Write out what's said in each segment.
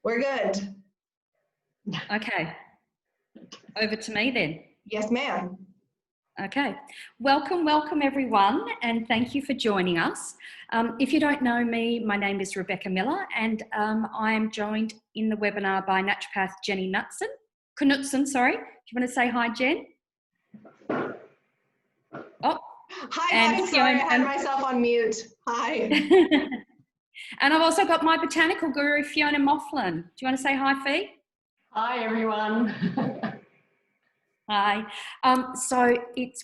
We're good. Okay, over to me then. Yes, ma'am. Okay, welcome everyone, and thank you for joining us. If you don't know me, my name is Rebecca Miller, and I am joined in the webinar by naturopath Jenny Knutson, sorry. Do you want to say hi, Jen? Oh, hi guys, sorry, I had myself on mute. Hi. And I've also got my botanical guru, Fiona Moughlin. Do you want to say hi, Fee? Hi, everyone. Hi.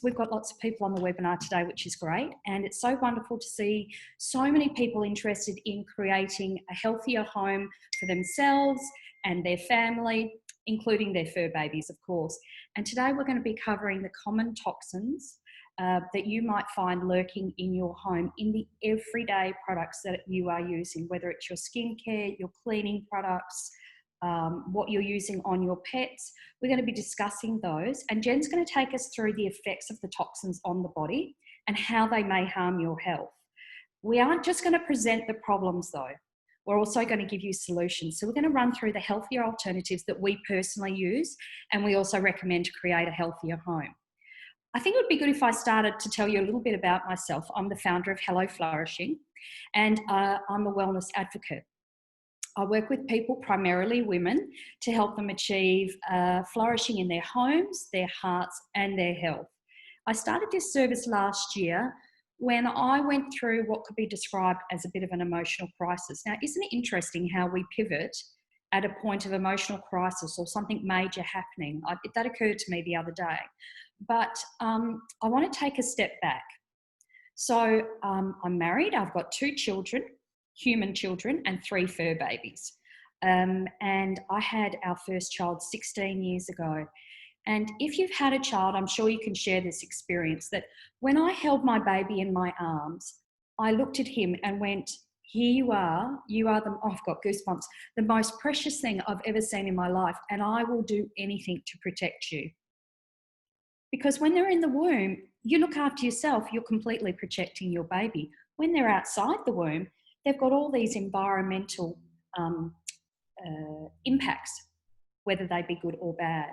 We've got lots of people on the webinar today, which is great. And it's so wonderful to see so many people interested in creating a healthier home for themselves and their family, including their fur babies, of course. And today we're going to be covering the common toxins that you might find lurking in your home in the everyday products that you are using, whether it's your skincare, your cleaning products, what you're using on your pets. We're going to be discussing those, and Jen's going to take us through the effects of the toxins on the body and how they may harm your health. We aren't just going to present the problems though. We're also going to give you solutions. So we're going to run through the healthier alternatives that we personally use, and we also recommend to create a healthier home. I think it would be good if I started to tell you a little bit about myself. I'm the founder of Hello Flourishing, and I'm a wellness advocate. I work with people, primarily women, to help them achieve flourishing in their homes, their hearts, and their health. I started this service last year when I went through what could be described as a bit of an emotional crisis. Now, isn't it interesting how we pivot at a point of emotional crisis or something major happening? That occurred to me the other day. But I want to take a step back. So I'm married, I've got 2 children, human children, and 3 fur babies. And I had our first child 16 years ago. And if you've had a child, I'm sure you can share this experience, that when I held my baby in my arms, I looked at him and went, here you are oh, I've got goosebumps, the most precious thing I've ever seen in my life, and I will do anything to protect you. Because when they're in the womb, you look after yourself, you're completely protecting your baby. When they're outside the womb, they've got all these environmental impacts, whether they be good or bad.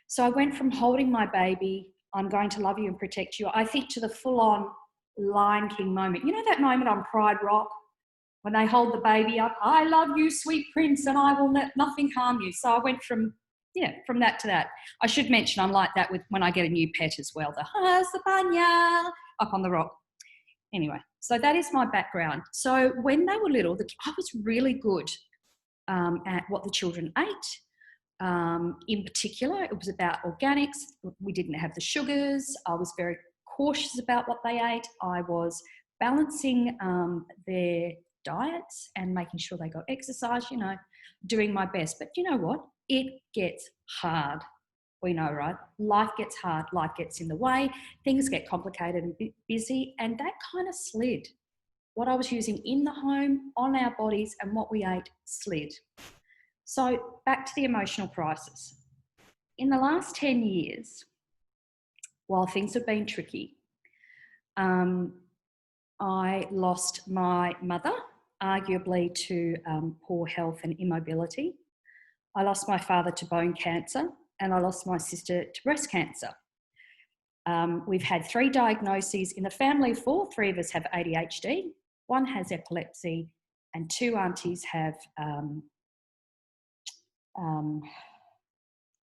So I went from holding my baby, I'm going to love you and protect you, I think, to the full-on Lion King moment. You know that moment on Pride Rock when they hold the baby up, I love you, sweet prince, and I will let nothing harm you. So I went from that to that. I should mention I'm like that when I get a new pet as well, the Sabanya up on the rock. Anyway, so that is my background. So when they were little, I was really good at what the children ate. In particular, it was about organics. We didn't have the sugars. I was very cautious about what they ate. I was balancing their diets and making sure they got exercise, doing my best. But you know what? It gets hard. We know, right? Life gets hard. Life gets in the way. Things get complicated and busy. And that kind of slid. What I was using in the home, on our bodies, and what we ate slid. So back to the emotional crisis. In the last 10 years, while things have been tricky, I lost my mother, arguably to poor health and immobility. I lost my father to bone cancer, and I lost my sister to breast cancer. We've had 3 diagnoses in the family of 4. 3 of us have ADHD, 1 has epilepsy, and 2 aunties have, oh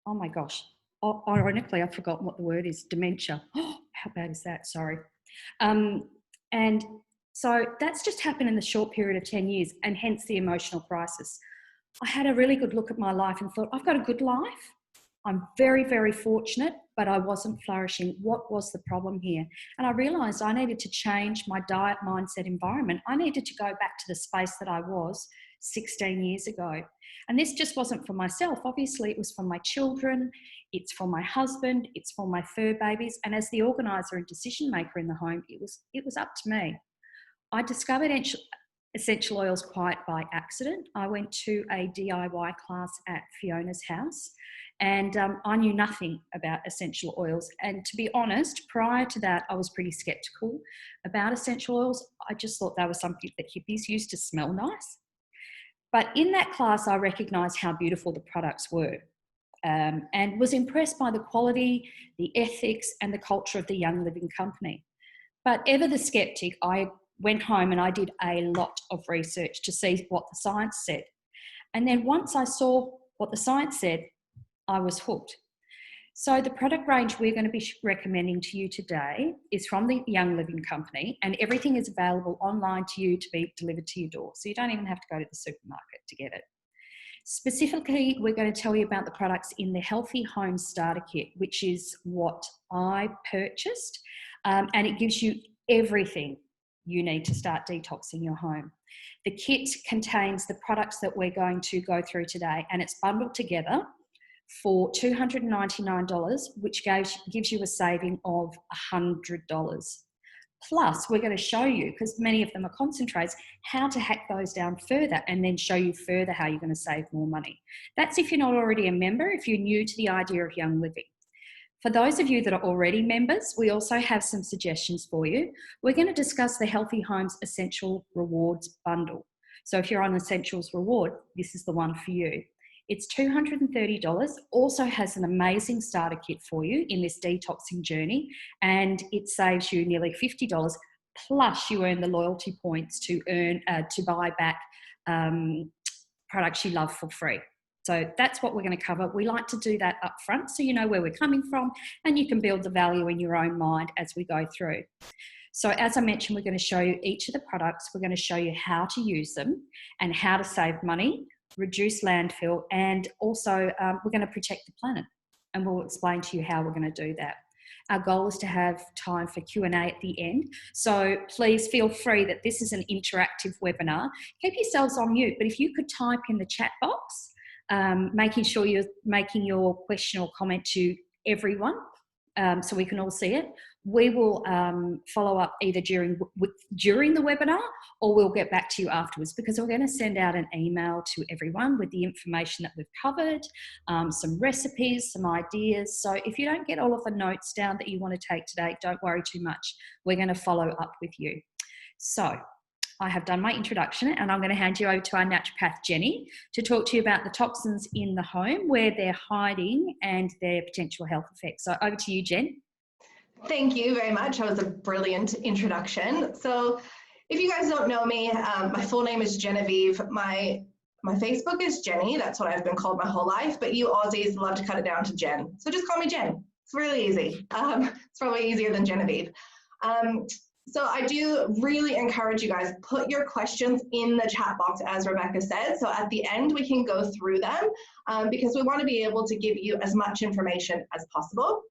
my gosh, ironically, I've forgotten what the word is, dementia. Oh, how bad is that? Sorry. And so that's just happened in the short period of 10 years, and hence the emotional crisis. I had a really good look at my life and thought, I've got a good life. I'm very, very fortunate, but I wasn't flourishing. What was the problem here? And I realised I needed to change my diet, mindset, environment. I needed to go back to the space that I was 16 years ago. And this just wasn't for myself. Obviously, it was for my children. It's for my husband. It's for my fur babies. And as the organiser and decision maker in the home, it was up to me. I discovered essential oils quite by accident. I went to a DIY class at Fiona's house, and I knew nothing about essential oils. And to be honest, prior to that, I was pretty skeptical about essential oils. I just thought they were something that hippies used to smell nice. But in that class, I recognised how beautiful the products were, and was impressed by the quality, the ethics, and the culture of the Young Living company. But ever the skeptic, I went home and I did a lot of research to see what the science said. And then once I saw what the science said, I was hooked. So the product range we're going to be recommending to you today is from the Young Living company, and everything is available online to you to be delivered to your door. So you don't even have to go to the supermarket to get it. Specifically, we're going to tell you about the products in the Healthy Home Starter Kit, which is what I purchased, and it gives you everything you need to start detoxing your home. The kit contains the products that we're going to go through today, and it's bundled together for $299, which gives you a saving of $100. Plus, we're going to show you, because many of them are concentrates, how to hack those down further and then show you further how you're going to save more money. That's if you're not already a member, if you're new to the idea of Young Living. For those of you that are already members, we also have some suggestions for you. We're going to discuss the Healthy Homes Essential Rewards bundle. So if you're on Essentials Reward, this is the one for you. It's $230, also has an amazing starter kit for you in this detoxing journey, and it saves you nearly $50, plus you earn the loyalty points to buy back products you love for free. So that's what we're going to cover. We like to do that up front so you know where we're coming from, and you can build the value in your own mind as we go through. So as I mentioned, we're going to show you each of the products. We're going to show you how to use them and how to save money, reduce landfill, and also we're going to protect the planet, and we'll explain to you how we're going to do that. Our goal is to have time for Q&A at the end, so please feel free that this is an interactive webinar. Keep yourselves on mute, but if you could type in the chat box, making sure you're making your question or comment to everyone so we can all see it. We will follow up either during the webinar, or we'll get back to you afterwards, because we're going to send out an email to everyone with the information that we've covered, some recipes, some ideas. So if you don't get all of the notes down that you want to take today, don't worry too much. We're going to follow up with you. So I have done my introduction, and I'm going to hand you over to our naturopath, Jenny, to talk to you about the toxins in the home, where they're hiding, and their potential health effects. So over to you, Jen. Thank you very much. That was a brilliant introduction. So if you guys don't know me, my full name is Genevieve. My Facebook is Jenny. That's what I've been called my whole life, but you Aussies love to cut it down to Jen. So just call me Jen. It's really easy. It's probably easier than Genevieve. So I do really encourage you guys, put your questions in the chat box, as Rebecca said. So at the end, we can go through them because we want to be able to give you as much information as possible.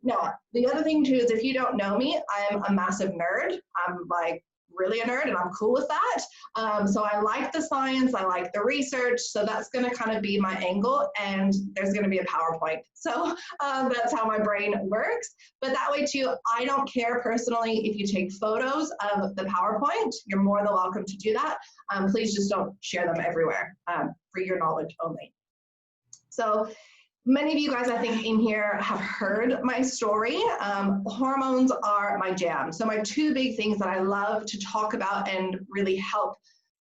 Now, the other thing too is, if you don't know me, I'm a massive nerd. I'm like really a nerd, and I'm cool with that. So I like the science, I like the research, so that's going to kind of be my angle, and there's going to be a PowerPoint. So that's how my brain works. But that way too, I don't care personally if you take photos of the PowerPoint. You're more than welcome to do that. Please just don't share them everywhere, for your knowledge only. So many of you guys, I think, in here have heard my story. Hormones are my jam. So my two big things that I love to talk about and really help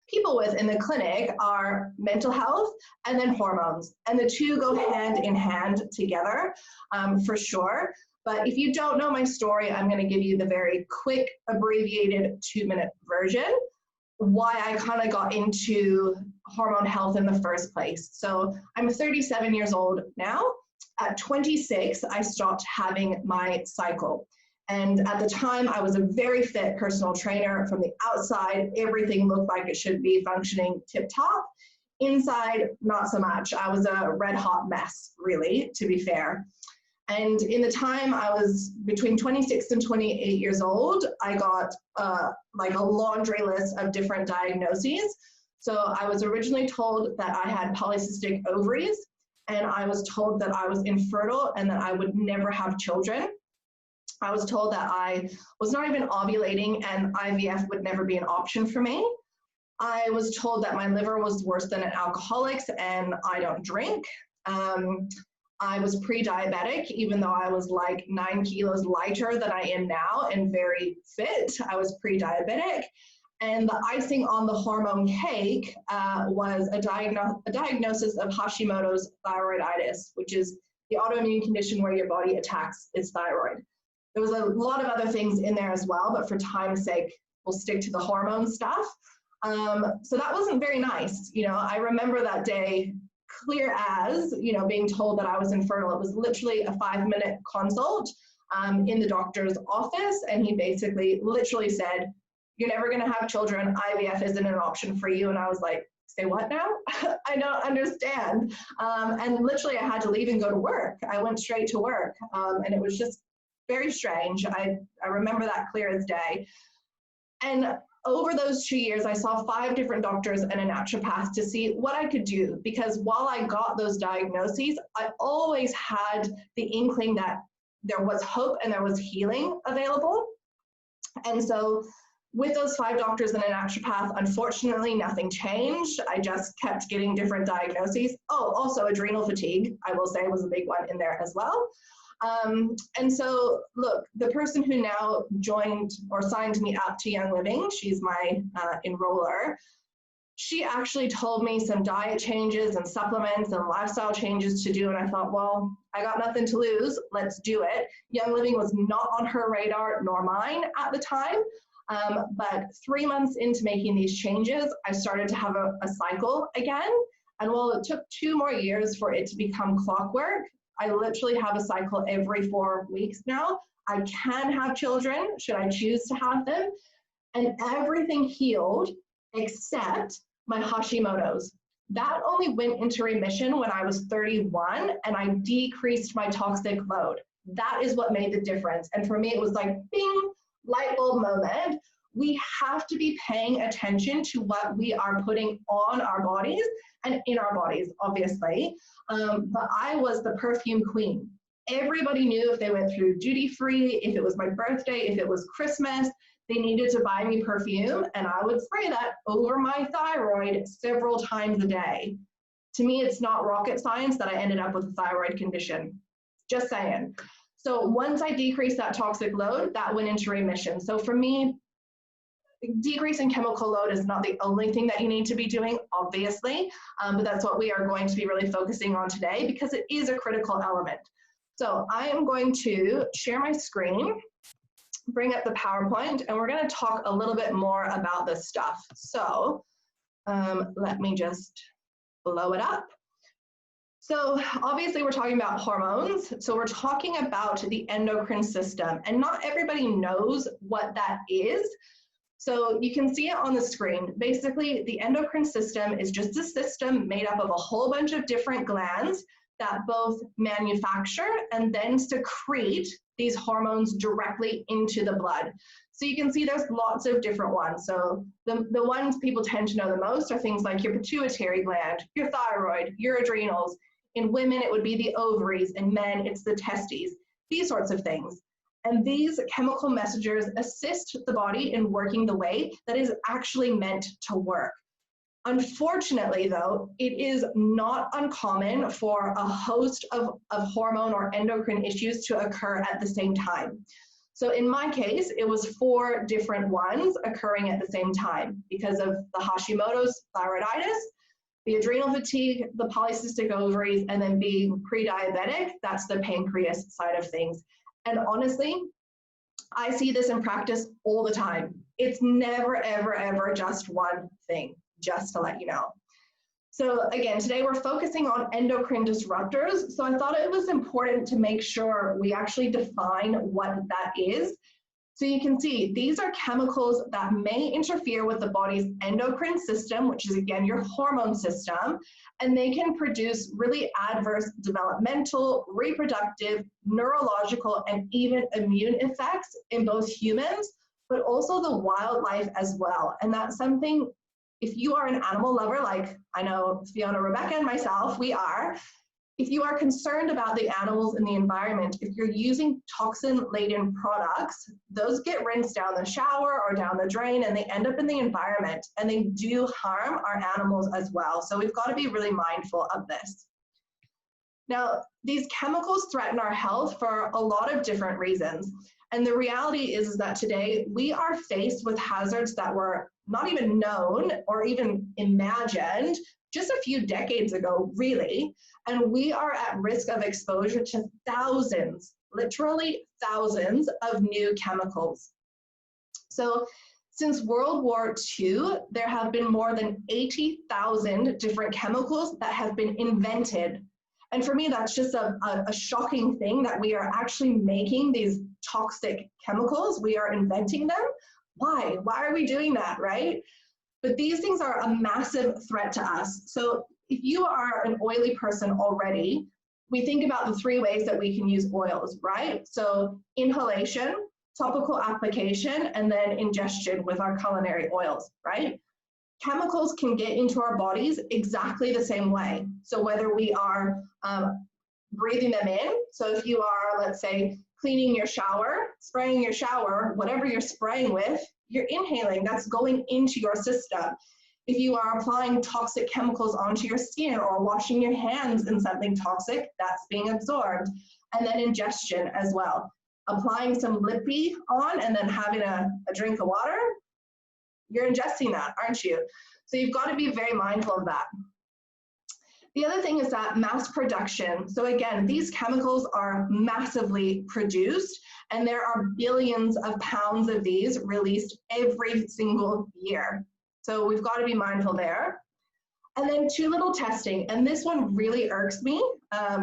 people with in the clinic are mental health and then hormones. And the two go hand in hand together, for sure. But if you don't know my story, I'm going to give you the very quick, abbreviated 2-minute version, why I kind of got into hormone health in the first place. So I'm 37 years old now. At 26, I stopped having my cycle. And at the time, I was a very fit personal trainer. From the outside, everything looked like it should be functioning tip-top. Inside, not so much. I was a red-hot mess, really, to be fair. And in the time I was between 26 and 28 years old, I got like a laundry list of different diagnoses. So I was originally told that I had polycystic ovaries, and I was told that I was infertile and that I would never have children. I was told that I was not even ovulating and IVF would never be an option for me. I was told that my liver was worse than an alcoholic's and I don't drink. I was pre-diabetic, even though I was like 9 kilos lighter than I am now and very fit. I was pre-diabetic. And the icing on the hormone cake was a diagnosis of Hashimoto's thyroiditis, which is the autoimmune condition where your body attacks its thyroid. There was a lot of other things in there as well, but for time's sake, we'll stick to the hormone stuff. So that wasn't very nice. You know, I remember that day clear as, you know, being told that I was infertile. It was literally a 5-minute consult in the doctor's office, and he basically literally said, "You're never going to have children. IVF isn't an option for you." And I was like, "Say what now?" I don't understand. And literally I had to leave and go to work. I went straight to work, and it was just very strange. I remember that clear as day. And over those 2 years, I saw 5 different doctors and a naturopath to see what I could do, because while I got those diagnoses, I always had the inkling that there was hope and there was healing available. And so with those 5 doctors and a naturopath, unfortunately, nothing changed. I just kept getting different diagnoses. Oh, also adrenal fatigue, I will say, was a big one in there as well. And so, look, the person who now joined or signed me up to Young Living, she's my enroller, she actually told me some diet changes and supplements and lifestyle changes to do, and I thought, well, I got nothing to lose, let's do it. Young Living was not on her radar nor mine at the time, but 3 months into making these changes, I started to have a cycle again, and while it took 2 more years for it to become clockwork, I literally have a cycle every 4 weeks now. I can have children, should I choose to have them, and everything healed except my Hashimoto's. That only went into remission when I was 31, and I decreased my toxic load. That is what made the difference. And for me, it was like, bing, light bulb moment. We have to be paying attention to what we are putting on our bodies and in our bodies, obviously. But I was the perfume queen. Everybody knew if they went through duty free, if it was my birthday, if it was Christmas, they needed to buy me perfume, and I would spray that over my thyroid several times a day. To me, it's not rocket science that I ended up with a thyroid condition. Just saying. So once I decreased that toxic load, that went into remission. So for me, decreasing chemical load is not the only thing that you need to be doing, obviously, but that's what we are going to be really focusing on today because it is a critical element. So I am going to share my screen, bring up the PowerPoint, and we're going to talk a little bit more about this stuff. So let me just blow it up. So obviously we're talking about hormones. So we're talking about the endocrine system, and not everybody knows what that is. So you can see it on the screen. Basically, the endocrine system is just a system made up of a whole bunch of different glands that both manufacture and then secrete these hormones directly into the blood. So you can see there's lots of different ones. So the ones people tend to know the most are things like your pituitary gland, your thyroid, your adrenals. In women, it would be the ovaries. In men, it's the testes, these sorts of things. And these chemical messengers assist the body in working the way that is actually meant to work. Unfortunately, though, it is not uncommon for a host of hormone or endocrine issues to occur at the same time. So in my case, it was 4 different ones occurring at the same time because of the Hashimoto's thyroiditis, the adrenal fatigue, the polycystic ovaries, and then being pre-diabetic, that's the pancreas side of things. And honestly, I see this in practice all the time. It's never, ever, ever just one thing, just to let you know. So again, today we're focusing on endocrine disruptors. So I thought it was important to make sure we actually define what that is. So you can see these are chemicals that may interfere with the body's endocrine system, which is again your hormone system, and they can produce really adverse developmental, reproductive, neurological, and even immune effects in both humans, but also the wildlife as well. And that's something, if you are an animal lover, like I know Fiona, Rebecca, and myself, we are, if you are concerned about the animals in the environment, if you're using toxin-laden products, those get rinsed down the shower or down the drain and they end up in the environment and they do harm our animals as well. So we've got to be really mindful of this. Now, these chemicals threaten our health for a lot of different reasons. And the reality is that today we are faced with hazards that were not even known or even imagined just a few decades ago, really. And we are at risk of exposure to thousands, literally thousands of new chemicals. So since World War II, there have been more than 80,000 different chemicals that have been invented. And for me, that's just a shocking thing that we are actually making these toxic chemicals. We are inventing them. Why? Why are we doing that, right? But these things are a massive threat to us. So if you are an oily person already, we think about the 3 ways that we can use oils, right? So inhalation, topical application, and then ingestion with our culinary oils, right? Chemicals can get into our bodies exactly the same way. So whether we are breathing them in, so if you are, let's say, cleaning your shower, spraying your shower, whatever you're spraying with, you're inhaling, that's going into your system. If you are applying toxic chemicals onto your skin or washing your hands in something toxic, that's being absorbed. And then ingestion as well. Applying some lippy on and then having a drink of water, you're ingesting that, aren't you? So you've got to be very mindful of that. The other thing is that mass production. So again, these chemicals are massively produced, and there are billions of pounds of these released every single year. So we've got to be mindful there. And then too little testing, and this one really irks me.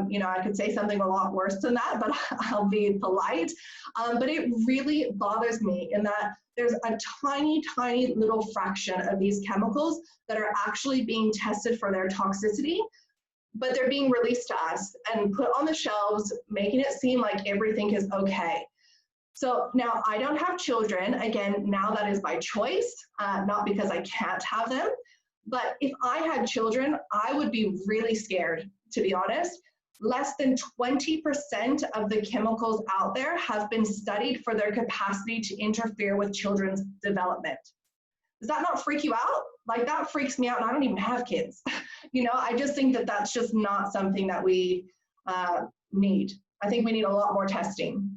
You know, I could say something a lot worse than that, but I'll be polite. But it really bothers me in that there's a tiny, tiny little fraction of these chemicals that are actually being tested for their toxicity, but they're being released to us and put on the shelves, making it seem like everything is okay. So now I don't have children. Again, now that is by choice, not because I can't have them. But if I had children, I would be really scared, to be honest. Less than 20% of the chemicals out there have been studied for their capacity to interfere with children's development. Does that not freak you out? Like, that freaks me out, and I don't even have kids. You know, I just think that that's just not something that we need. I think we need a lot more testing.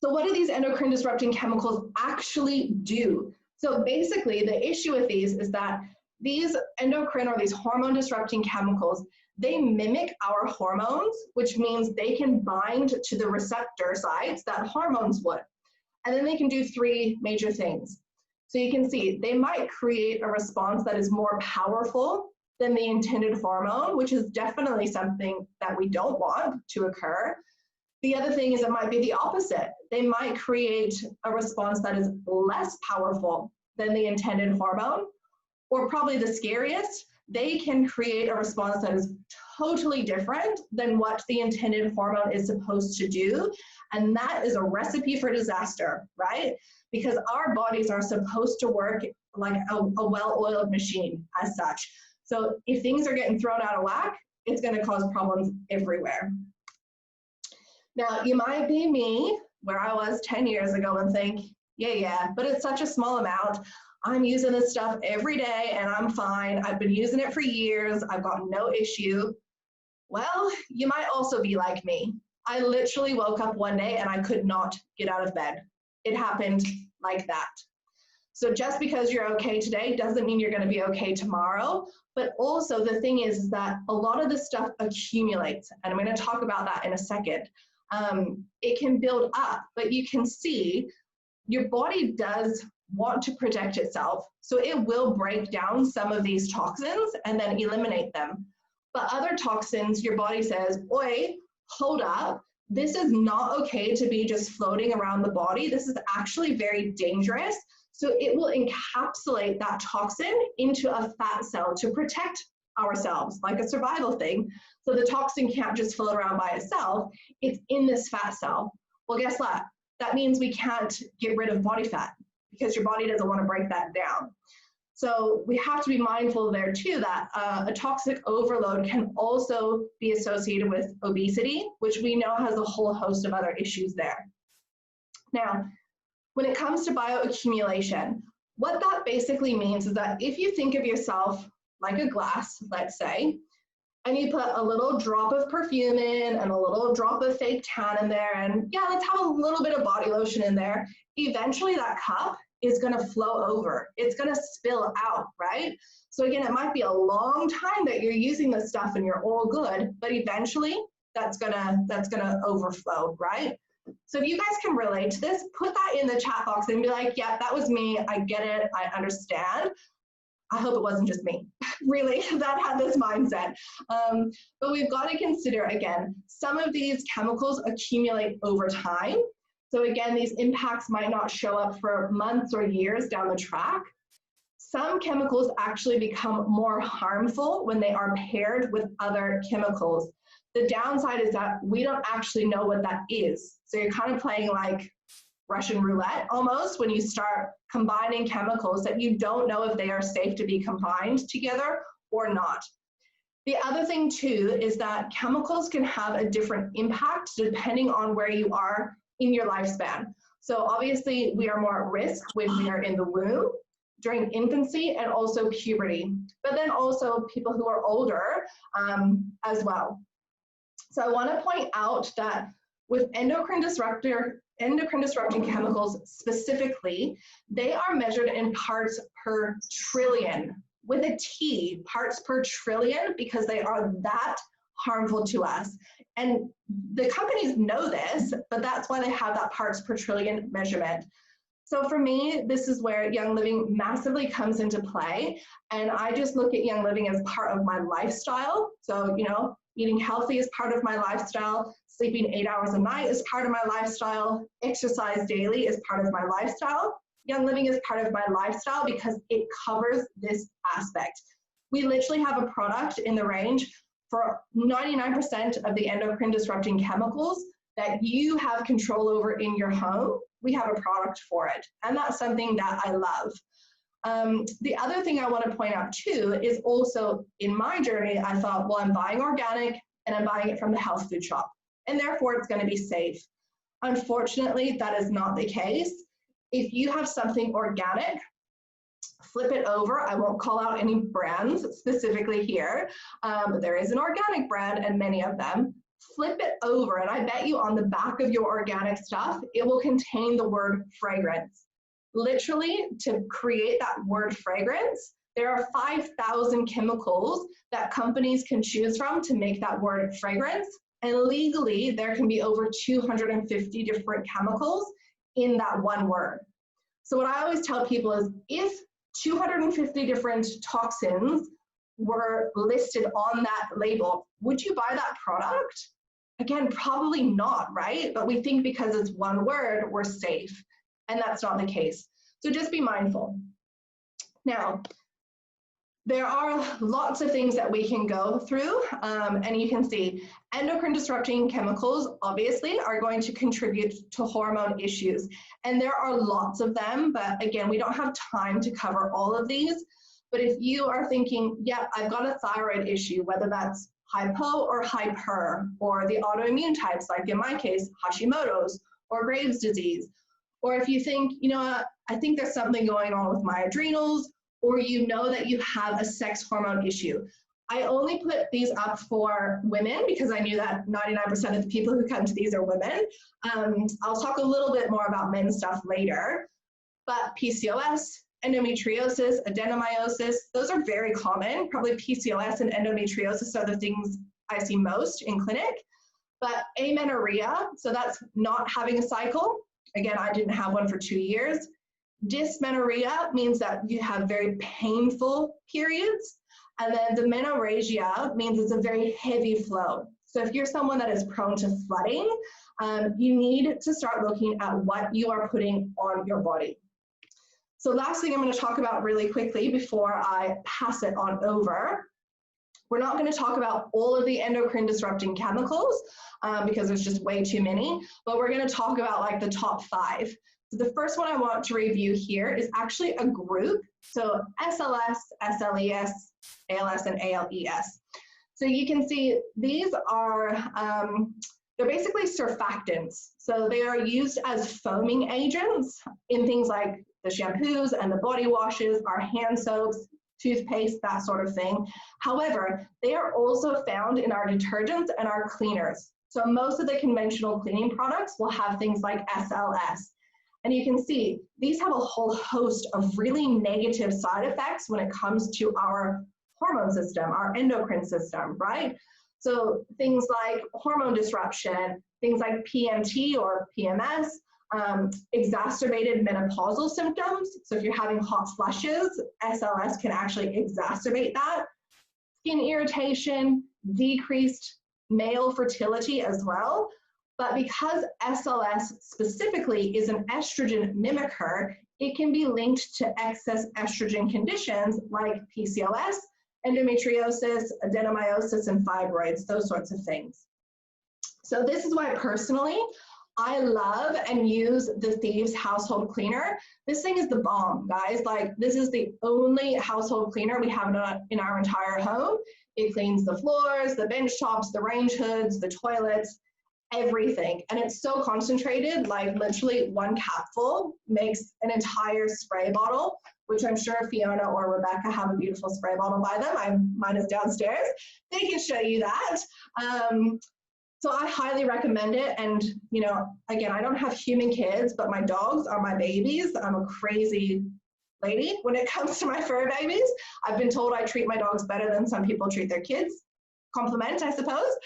So what do these endocrine disrupting chemicals actually do? So basically, the issue with these is that these endocrine or these hormone disrupting chemicals, they mimic our hormones, which means they can bind to the receptor sites that hormones would. And then they can do 3 major things. So you can see they might create a response that is more powerful than the intended hormone, which is definitely something that we don't want to occur. The other thing is it might be the opposite. They might create a response that is less powerful than the intended hormone, or probably the scariest, they can create a response that is totally different than what the intended hormone is supposed to do. And that is a recipe for disaster, right? Because our bodies are supposed to work like a well-oiled machine as such. So if things are getting thrown out of whack, it's going to cause problems everywhere. Now, you might be me, where I was 10 years ago, and think, yeah, but it's such a small amount. I'm using this stuff every day and I'm fine. I've been using it for years. I've got no issue. Well, you might also be like me. I literally woke up one day and I could not get out of bed. It happened like that. So just because you're okay today doesn't mean you're going to be okay tomorrow. But also the thing is that a lot of this stuff accumulates, and I'm going to talk about that in a second. It can build up, but you can see your body does want to protect itself. So it will break down some of these toxins and then eliminate them. But other toxins, your body says, oi, hold up. This is not okay to be just floating around the body. This is actually very dangerous. So it will encapsulate that toxin into a fat cell to protect ourselves, like a survival thing. So the toxin can't just float around by itself. It's in this fat cell. Well, guess what? That means we can't get rid of body fat because your body doesn't want to break that down. So we have to be mindful there too that a toxic overload can also be associated with obesity, which we know has a whole host of other issues there. Now, when it comes to bioaccumulation, what that basically means is that if you think of yourself like a glass, let's say, and you put a little drop of perfume in and a little drop of fake tan in there, and yeah, let's have a little bit of body lotion in there. Eventually that cup is going to flow over. It's going to spill out, right? So again, it might be a long time that you're using this stuff and you're all good, but eventually that's gonna overflow, right? So if you guys can relate to this, put that in the chat box and be like, yeah, that was me. I get it. I understand. I hope it wasn't just me, really, that had this mindset. But we've got to consider, again, some of these chemicals accumulate over time. So again, these impacts might not show up for months or years down the track. Some chemicals actually become more harmful when they are paired with other chemicals. The downside is that we don't actually know what that is. So you're kind of playing like Russian roulette almost when you start combining chemicals that you don't know if they are safe to be combined together or not. The other thing too is that chemicals can have a different impact depending on where you are in your lifespan. So obviously we are more at risk when we are in the womb, during infancy, and also puberty, but then also people who are older as well. So I want to point out that with endocrine disrupting chemicals specifically, they are measured in parts per trillion, with a T, parts per trillion, because they are that harmful to us. And the companies know this, but that's why they have that parts per trillion measurement. So for me, this is where Young Living massively comes into play. And I just look at Young Living as part of my lifestyle. So, you know, eating healthy is part of my lifestyle. Sleeping 8 hours a night is part of my lifestyle. Exercise daily is part of my lifestyle. Young Living is part of my lifestyle because it covers this aspect. We literally have a product in the range for 99% of the endocrine disrupting chemicals that you have control over in your home. We have a product for it, and that's something that I love. The other thing I want to point out too is also in my journey, I thought, well, I'm buying organic and I'm buying it from the health food shop, and therefore it's going to be safe. Unfortunately, that is not the case. If you have something organic, flip it over. I won't call out any brands specifically here, but there is an organic brand and many of them. Flip it over, and I bet you on the back of your organic stuff, it will contain the word fragrance. Literally, to create that word fragrance, there are 5,000 chemicals that companies can choose from to make that word fragrance. And legally, there can be over 250 different chemicals in that one word. So what I always tell people is, if 250 different toxins were listed on that label, would you buy that product? Again, probably not, right? But we think because it's one word, we're safe. And that's not the case. So just be mindful. Now, there are lots of things that we can go through, and you can see endocrine disrupting chemicals obviously are going to contribute to hormone issues. And there are lots of them, but again, we don't have time to cover all of these. But if you are thinking, yeah, I've got a thyroid issue, whether that's hypo or hyper, or the autoimmune types, like in my case, Hashimoto's or Graves' disease, or if you think, you know what, I think there's something going on with my adrenals, or you know that you have a sex hormone issue. I only put these up for women because I knew that 99% of the people who come to these are women. I'll talk a little bit more about men's stuff later, but PCOS, endometriosis, adenomyosis, those are very common. Probably PCOS and endometriosis are the things I see most in clinic. But amenorrhea, so that's not having a cycle. Again, I didn't have one for 2 years. Dysmenorrhea means that you have very painful periods. And then the menorrhagia means it's a very heavy flow. So if you're someone that is prone to flooding, you need to start looking at what you are putting on your body. So last thing I'm going to talk about really quickly before I pass it on over. We're not going to talk about all of the endocrine disrupting chemicals because there's just way too many, but we're going to talk about like the top 5. So the first one I want to review here is actually a group. So SLS, SLES, ALS, and ALES. So you can see these are, they're basically surfactants. So they are used as foaming agents in things like the shampoos and the body washes, our hand soaps, toothpaste, that sort of thing. However, they are also found in our detergents and our cleaners. So most of the conventional cleaning products will have things like SLS. And you can see these have a whole host of really negative side effects when it comes to our hormone system, our endocrine system, right? So things like hormone disruption, things like PMT or PMS, exacerbated menopausal symptoms. So if you're having hot flushes, SLS can actually exacerbate that. Skin irritation, decreased male fertility as well. But because SLS specifically is an estrogen mimicker, it can be linked to excess estrogen conditions like PCOS, endometriosis, adenomyosis, and fibroids, those sorts of things. So this is why personally, I love and use the Thieves household cleaner. This thing is the bomb, guys. Like, this is the only household cleaner we have in our entire home. It cleans the floors, the bench tops, the range hoods, the toilets, everything. And it's so concentrated, like literally one capful makes an entire spray bottle, which I'm sure Fiona or Rebecca have a beautiful spray bottle by them. Mine is downstairs. They can show you that. So I highly recommend it. And, you know, again, I don't have human kids, but my dogs are my babies. I'm a crazy lady when it comes to my fur babies. I've been told I treat my dogs better than some people treat their kids. Compliment, I suppose,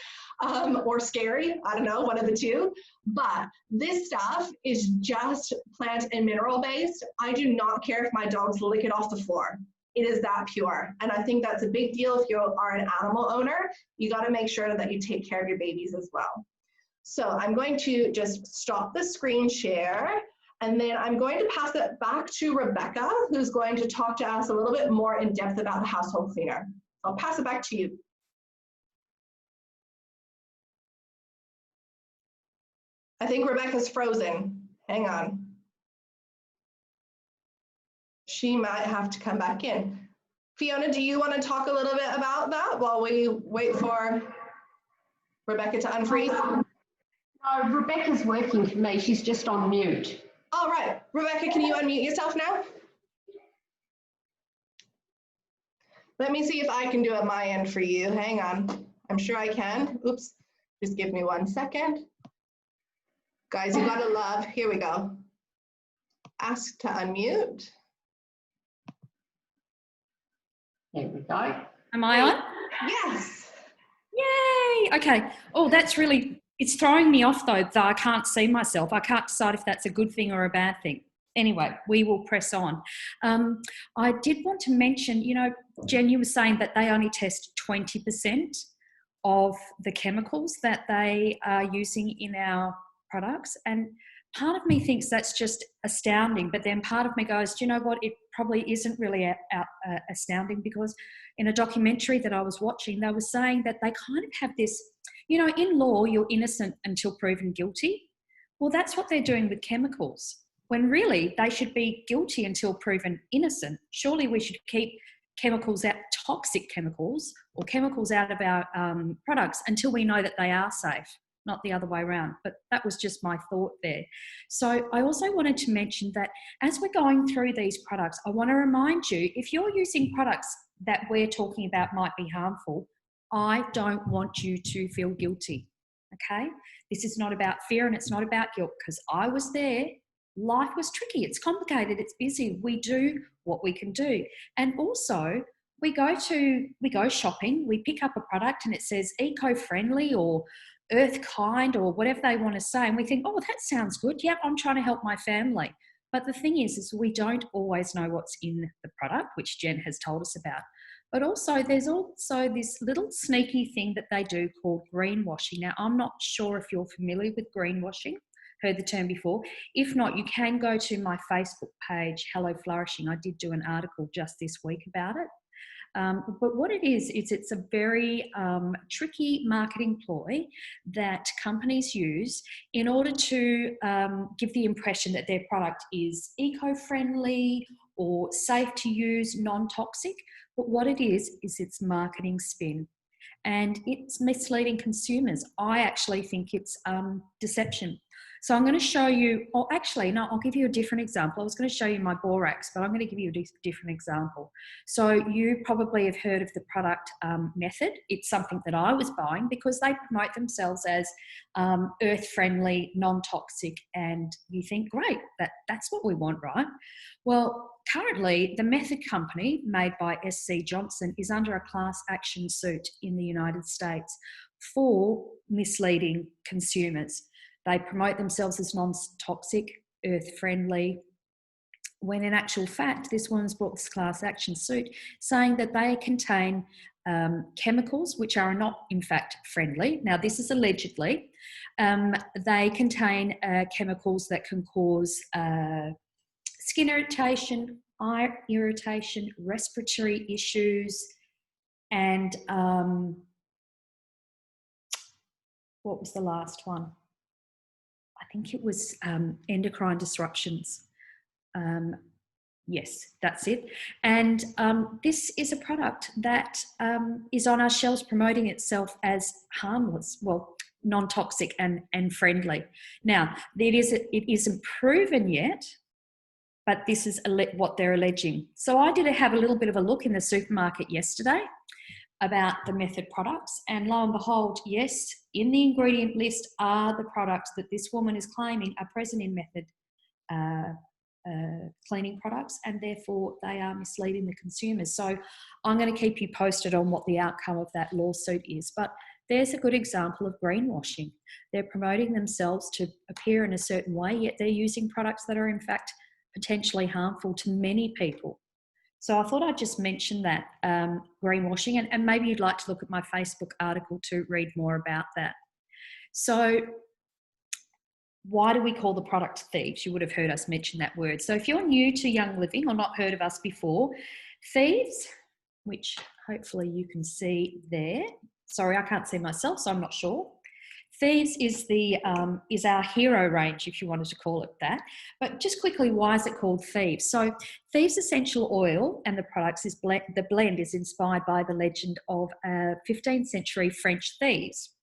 or scary. I don't know, one of the two. But this stuff is just plant and mineral based. I do not care if my dogs lick it off the floor. It is that pure. And I think that's a big deal if you are an animal owner. You got to make sure that you take care of your babies as well. So I'm going to just stop the screen share, and then I'm going to pass it back to Rebecca, who's going to talk to us a little bit more in depth about the household cleaner. I'll pass it back to you. I think Rebecca's frozen. Hang on. She might have to come back in. Fiona, do you want to talk a little bit about that while we wait for Rebecca to unfreeze? No, Rebecca's working for me. She's just on mute. All right. Rebecca, can you unmute yourself now? Let me see if I can do it my end for you. Hang on. I'm sure I can. Oops. Just give me 1 second. Guys, you gotta love. Here we go. Ask to unmute. There we go. Am I on? Yes. Yay! Okay. Oh, that's really, it's throwing me off though, that I can't see myself. I can't decide if that's a good thing or a bad thing. Anyway, we will press on. I did want to mention, you know, Jen, you were saying that they only test 20% of the chemicals that they are using in our products. And part of me thinks that's just astounding, but then part of me goes, do you know what, it probably isn't really astounding, because in a documentary that I was watching, they were saying that they kind of have this, you know, in law, you're innocent until proven guilty. Well, that's what they're doing with chemicals, when really they should be guilty until proven innocent. Surely we should keep chemicals out, toxic chemicals or chemicals out of our products until we know that they are safe. Not the other way around, but that was just my thought there. So I also wanted to mention that as we're going through these products, I want to remind you, if you're using products that we're talking about might be harmful, I don't want you to feel guilty, okay? This is not about fear and it's not about guilt, because I was there. Life was tricky, it's complicated, it's busy. We do what we can do. And also, we go shopping, we pick up a product and it says eco-friendly or earth kind or whatever they want to say, and we think, oh, that sounds good, yep, I'm trying to help my family. But the thing is we don't always know what's in the product, which Jen has told us about. But also there's also this little sneaky thing that they do called greenwashing. Now, I'm not sure if you're familiar with greenwashing, heard the term before. If not, you can go to my Facebook page, Hello Flourishing. I did do an article just this week about it. But what it is it's a very tricky marketing ploy that companies use in order to give the impression that their product is eco-friendly or safe to use, non-toxic. But what it is it's marketing spin. And it's misleading consumers. I actually think it's deception. So I'm going to show you, or actually, no, I'll give you a different example. I was going to show you my borax, but I'm going to give you a different example. So you probably have heard of the product Method. It's something that I was buying because they promote themselves as earth-friendly, non-toxic, and you think, great, that's what we want, right? Well, currently, the Method company, made by SC Johnson, is under a class action suit in the United States for misleading consumers. They promote themselves as non-toxic, earth-friendly, when in actual fact, this woman's brought this class action suit saying that they contain chemicals which are not, in fact, friendly. Now, this is allegedly. They contain chemicals that can cause skin irritation, eye irritation, respiratory issues, and what was the last one? I think it was endocrine disruptions. Yes, that's it. And this is a product that is on our shelves promoting itself as harmless, well, non-toxic and friendly. Now, it isn't proven yet, but this is what they're alleging. So I did have a little bit of a look in the supermarket yesterday about the Method products, and lo and behold, yes, in the ingredient list are the products that this woman is claiming are present in Method cleaning products, and therefore they are misleading the consumers. So I'm going to keep you posted on what the outcome of that lawsuit is, but there's a good example of greenwashing. They're promoting themselves to appear in a certain way, yet they're using products that are in fact potentially harmful to many people. So I thought I'd just mention that, greenwashing, and maybe you'd like to look at my Facebook article to read more about that. So why do we call the product thieves? You would have heard us mention that word. So if you're new to Young Living or not heard of us before, thieves, which hopefully you can see there. Sorry, I can't see myself, so I'm not sure. Thieves is our hero range, if you wanted to call it that. But just quickly, why is it called Thieves? So Thieves essential oil and the products the blend is inspired by the legend of 15th century French thieves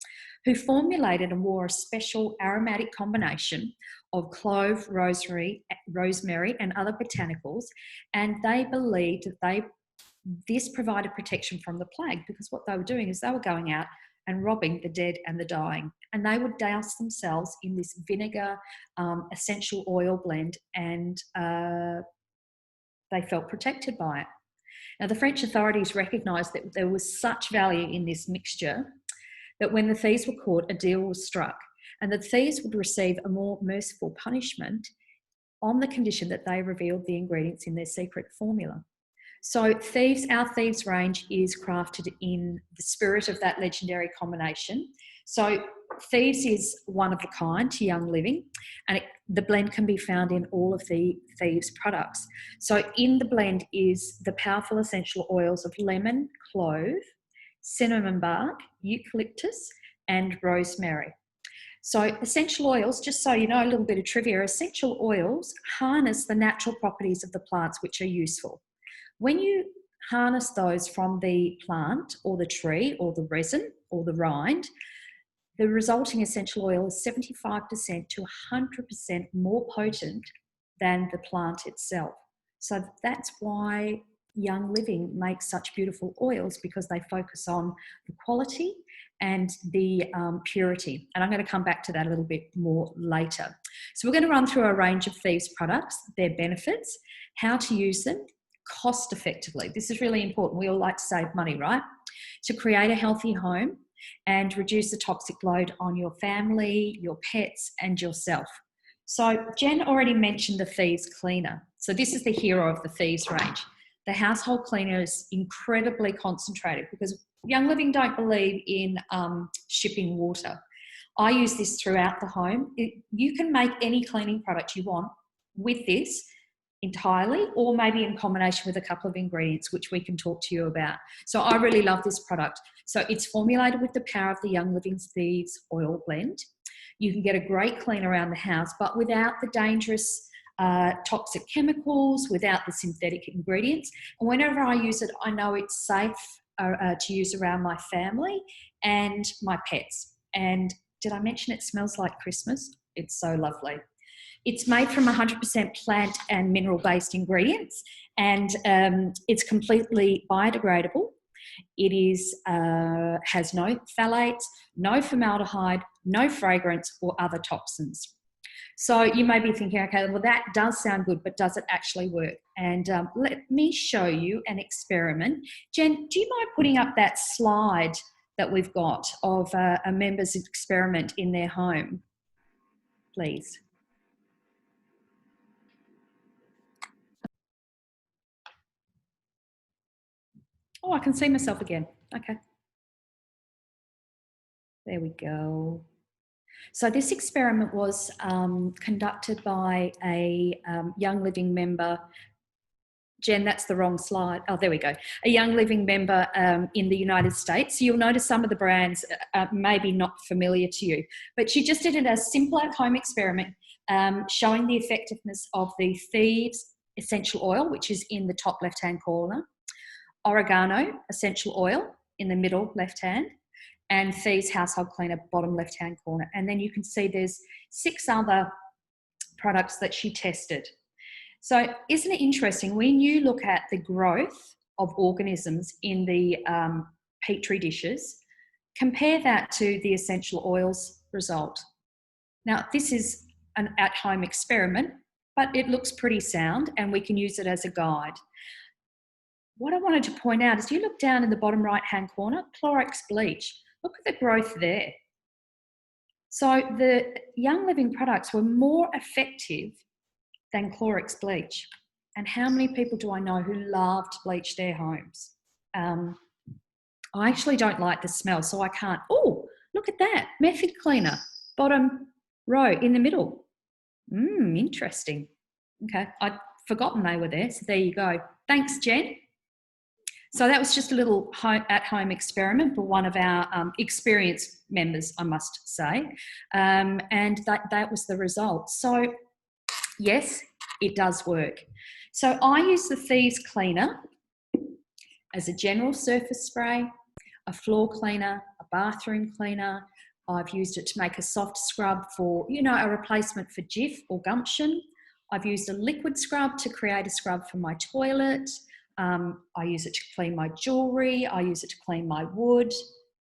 who formulated and wore a special aromatic combination of clove, rosemary and other botanicals, and they believed that this provided protection from the plague, because what they were doing is they were going out and robbing the dead and the dying, and they would douse themselves in this vinegar essential oil blend, and they felt protected by it. Now, the French authorities recognised that there was such value in this mixture that when the thieves were caught, a deal was struck, and the thieves would receive a more merciful punishment on the condition that they revealed the ingredients in their secret formula. So our Thieves range is crafted in the spirit of that legendary combination. So Thieves is one of a kind to Young Living, and the blend can be found in all of the Thieves products. So in the blend is the powerful essential oils of lemon, clove, cinnamon bark, eucalyptus, and rosemary. So essential oils, just so you know a little bit of trivia, essential oils harness the natural properties of the plants which are useful. When you harness those from the plant or the tree or the resin or the rind, the resulting essential oil is 75% to 100% more potent than the plant itself. So that's why Young Living makes such beautiful oils, because they focus on the quality and the purity. And I'm going to come back to that a little bit more later. So we're going to run through a range of Thieves products, their benefits, how to use them cost effectively. This is really important. We all like to save money, right? To create a healthy home and reduce the toxic load on your family, your pets, and yourself. So Jen already mentioned the Thieves cleaner. So this is the hero of the Thieves range. The household cleaner is incredibly concentrated because Young Living don't believe in shipping water. I use this throughout the home. You can make any cleaning product you want with this entirely, or maybe in combination with a couple of ingredients, which we can talk to you about. So I really love this product. So it's formulated with the power of the Young Living Thieves oil blend. You can get a great clean around the house, but without the dangerous toxic chemicals, without the synthetic ingredients. And whenever I use it, I know it's safe to use around my family and my pets. And did I mention it smells like Christmas? It's so lovely. It's made from 100% plant and mineral-based ingredients, and it's completely biodegradable. It is has no phthalates, no formaldehyde, no fragrance or other toxins. So you may be thinking, okay, well, that does sound good, but does it actually work? And let me show you an experiment. Jen, do you mind putting up that slide that we've got of a member's experiment in their home, please? Oh, I can see myself again. Okay. There we go. So this experiment was conducted by a Young Living member. Jen, that's the wrong slide. Oh, there we go. A Young Living member in the United States. So you'll notice some of the brands may be not familiar to you, but she just did a simple at-home experiment showing the effectiveness of the Thieves essential oil, which is in the top left-hand corner, oregano essential oil in the middle left-hand, and Thieves household cleaner bottom left-hand corner. And then you can see there's 6 other products that she tested. So isn't it interesting, when you look at the growth of organisms in the petri dishes, compare that to the essential oils result. Now, this is an at-home experiment, but it looks pretty sound and we can use it as a guide. What I wanted to point out is you look down in the bottom right-hand corner, Clorox bleach. Look at the growth there. So the Young Living products were more effective than Clorox bleach. And how many people do I know who love to bleach their homes? I actually don't like the smell, so I can't. Oh, look at that, method cleaner, bottom row in the middle. Interesting. Okay, I'd forgotten they were there, so there you go. Thanks, Jen. So that was just a little at-home experiment for one of our experienced members, I must say, and that was the result. So yes, it does work. So I use the Thieves cleaner as a general surface spray, a floor cleaner, a bathroom cleaner. I've used it to make a soft scrub for, a replacement for Jif or Gumption. I've used a liquid scrub to create a scrub for my toilet. I use it to clean my jewellery. I use it to clean my wood.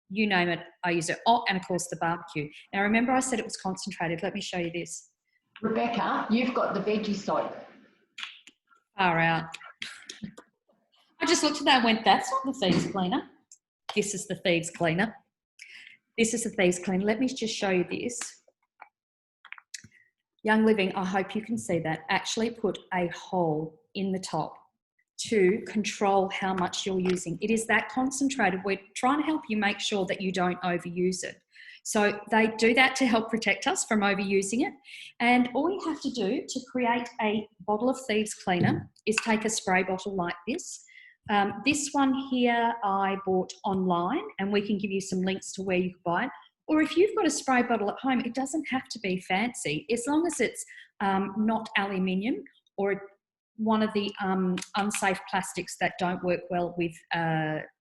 You name it, I use it. Oh, and of course the barbecue. Now remember I said it was concentrated. Let me show you this. Rebecca, you've got the veggie soap. Far out. I just looked at that and went, that's not the Thieves cleaner. This is the Thieves cleaner. This is the Thieves cleaner. Let me just show you this. Young Living, I hope you can see that, actually put a hole in the top to control how much you're using. It is that concentrated. We're trying to help you make sure that you don't overuse it. So they do that to help protect us from overusing it. And all you have to do to create a bottle of Thieves cleaner is take a spray bottle like this. This one here I bought online, and we can give you some links to where you can buy it. Or if you've got a spray bottle at home, it doesn't have to be fancy. As long as it's not aluminium or one of the unsafe plastics that don't work well with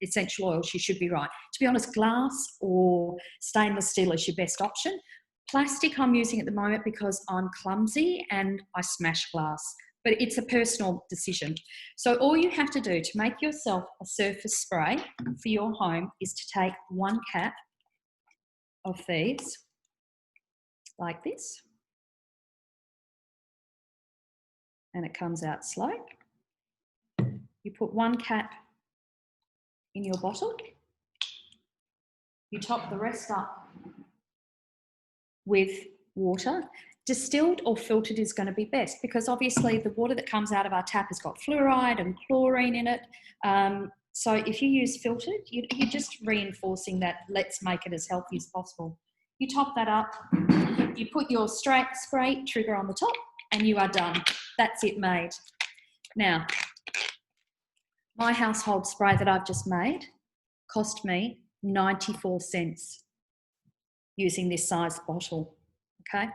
essential oils, you should be right. To be honest, glass or stainless steel is your best option. Plastic I'm using at the moment because I'm clumsy and I smash glass, but it's a personal decision. So all you have to do to make yourself a surface spray for your home is to take 1 cap of Thieves, like this. And it comes out slow. You put 1 cap in your bottle. You top the rest up with water. Distilled or filtered is going to be best because obviously the water that comes out of our tap has got fluoride and chlorine in it. So if you use filtered, you're just reinforcing that let's make it as healthy as possible. You top that up, you put your straight spray trigger on the top, and you are done. That's it made. Now, my household spray that I've just made cost me 94 cents using this size bottle. Okay,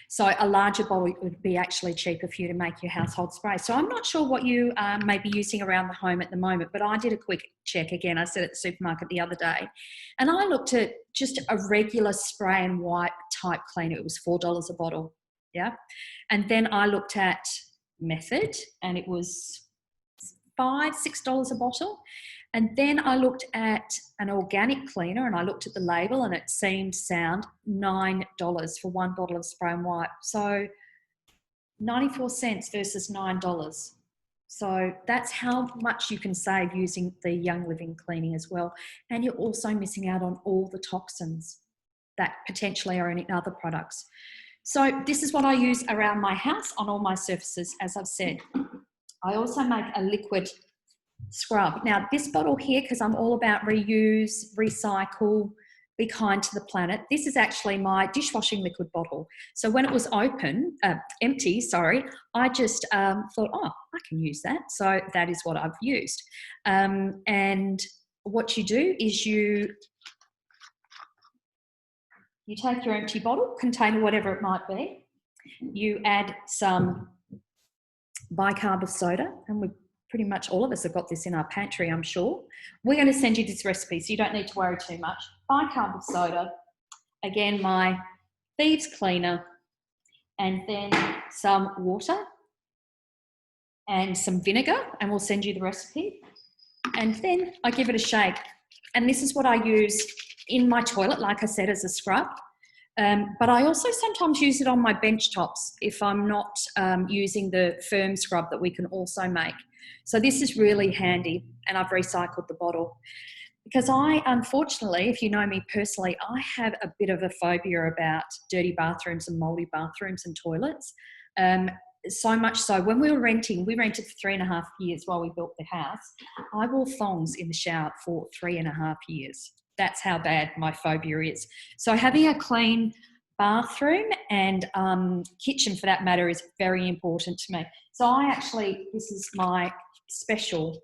so a larger bottle would be actually cheaper for you to make your household spray. So I'm not sure what you may be using around the home at the moment, but I did a quick check again. I said at the supermarket the other day, and I looked at just a regular spray and wipe type cleaner. It was $4 a bottle, yeah. And then I looked at Method, and it was $5-6 a bottle. And then I looked at an organic cleaner, and I looked at the label, and it seemed sound, $9 for one bottle of spray and wipe. So 94 cents versus $9. So that's how much you can save using the Young Living cleaning as well. And you're also missing out on all the toxins that potentially are in other products. So this is what I use around my house on all my surfaces, as I've said. I also make a liquid scrub. Now this bottle here, because I'm all about reuse, recycle, be kind to the planet, this is actually my dishwashing liquid bottle. So when it was empty, I just thought, oh, I can use that. So that is what I've used. And what you do is you take your empty bottle, container, whatever it might be, you add some bicarb of soda, and we pretty much all of us have got this in our pantry, I'm sure. We're going to send you this recipe, so you don't need to worry too much. Bicarb of soda, again, my Thieves cleaner, and then some water and some vinegar, and we'll send you the recipe. And then I give it a shake. And this is what I use in my toilet, like I said, as a scrub. But I also sometimes use it on my bench tops if I'm not using the firm scrub that we can also make. So this is really handy, and I've recycled the bottle. Because unfortunately, if you know me personally, I have a bit of a phobia about dirty bathrooms and mouldy bathrooms and toilets. So much so, when we rented for 3.5 years while we built the house. I wore thongs in the shower for 3.5 years. That's how bad my phobia is. So having a clean bathroom and kitchen, for that matter, is very important to me. So this is my special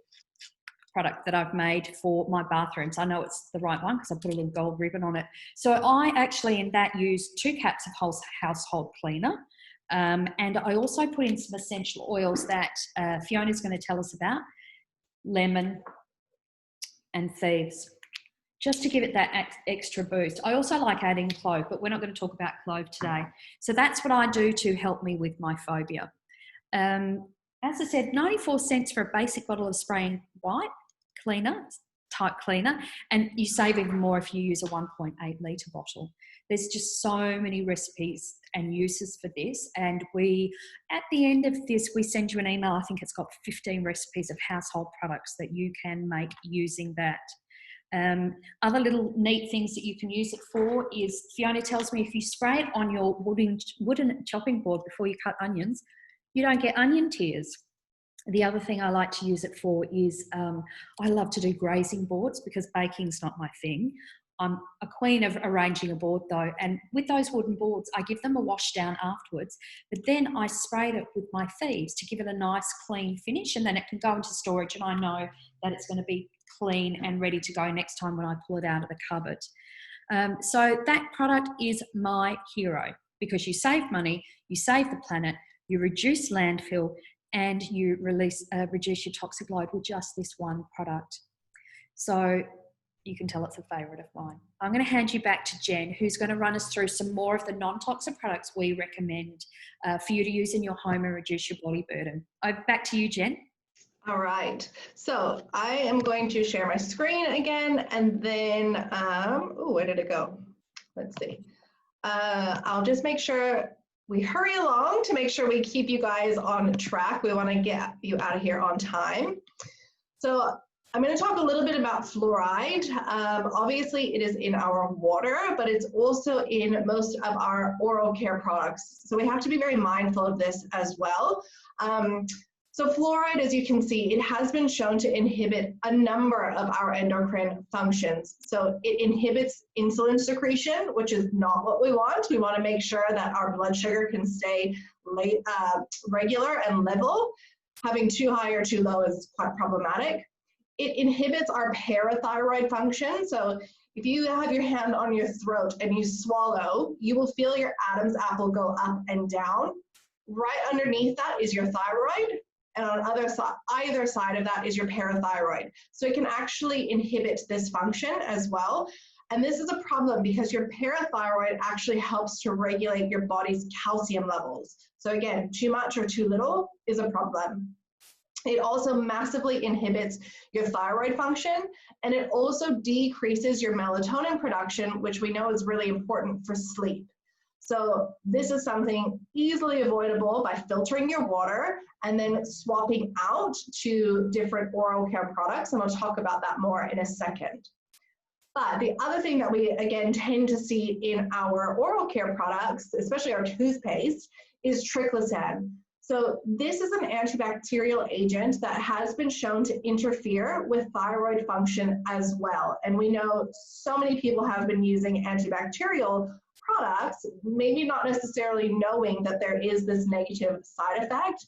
product that I've made for my bathrooms. I know it's the right one because I put a little gold ribbon on it. So I actually in that use 2 caps of household cleaner. And I also put in some essential oils that Fiona's going to tell us about, lemon and Thieves, just to give it that extra boost. I also like adding clove, but we're not going to talk about clove today. So that's what I do to help me with my phobia. As I said, 94 cents for a basic bottle of spray and wipe type cleaner, and you save even more if you use a 1.8 litre bottle. There's just so many recipes and uses for this, and at the end of this, we send you an email. I think it's got 15 recipes of household products that you can make using that. Other little neat things that you can use it for is, Fiona tells me, if you spray it on your wooden chopping board before you cut onions, you don't get onion tears. The other thing I like to use it for is, I love to do grazing boards because baking's not my thing. I'm a queen of arranging a board though, and with those wooden boards, I give them a wash down afterwards, but then I sprayed it with my Thieves to give it a nice clean finish, and then it can go into storage, and I know that it's going to be clean and ready to go next time when I pull it out of the cupboard. So that product is my hero because you save money, you save the planet, you reduce landfill, and you reduce your toxic load with just this one product. So you can tell it's a favourite of mine. I'm going to hand you back to Jen, who's going to run us through some more of the non-toxic products we recommend for you to use in your home and reduce your body burden. Back to you, Jen. All right, so I am going to share my screen again, and then, where did it go? Let's see. I'll just make sure we hurry along to make sure we keep you guys on track. We want to get you out of here on time. So I'm going to talk a little bit about fluoride. Obviously, it is in our water, but it's also in most of our oral care products. So we have to be very mindful of this as well. So fluoride, as you can see, it has been shown to inhibit a number of our endocrine functions. So it inhibits insulin secretion, which is not what we want. We want to make sure that our blood sugar can stay regular and level. Having too high or too low is quite problematic. It inhibits our parathyroid function. So If you have your hand on your throat and you swallow, you will feel your Adam's apple go up and down. Right underneath that is your thyroid, and on either side of that is your parathyroid. So it can actually inhibit this function as well. And this is a problem because your parathyroid actually helps to regulate your body's calcium levels. So again, too much or too little is a problem. It also massively inhibits your thyroid function, and it also decreases your melatonin production, which we know is really important for sleep. So this is something easily avoidable by filtering your water and then swapping out to different oral care products, and I'll talk about that more in a second. But the other thing that we, again, tend to see in our oral care products, especially our toothpaste, is TRICLOSAN. So this is an antibacterial agent that has been shown to interfere with thyroid function as well. And we know so many people have been using antibacterial products, maybe not necessarily knowing that there is this negative side effect.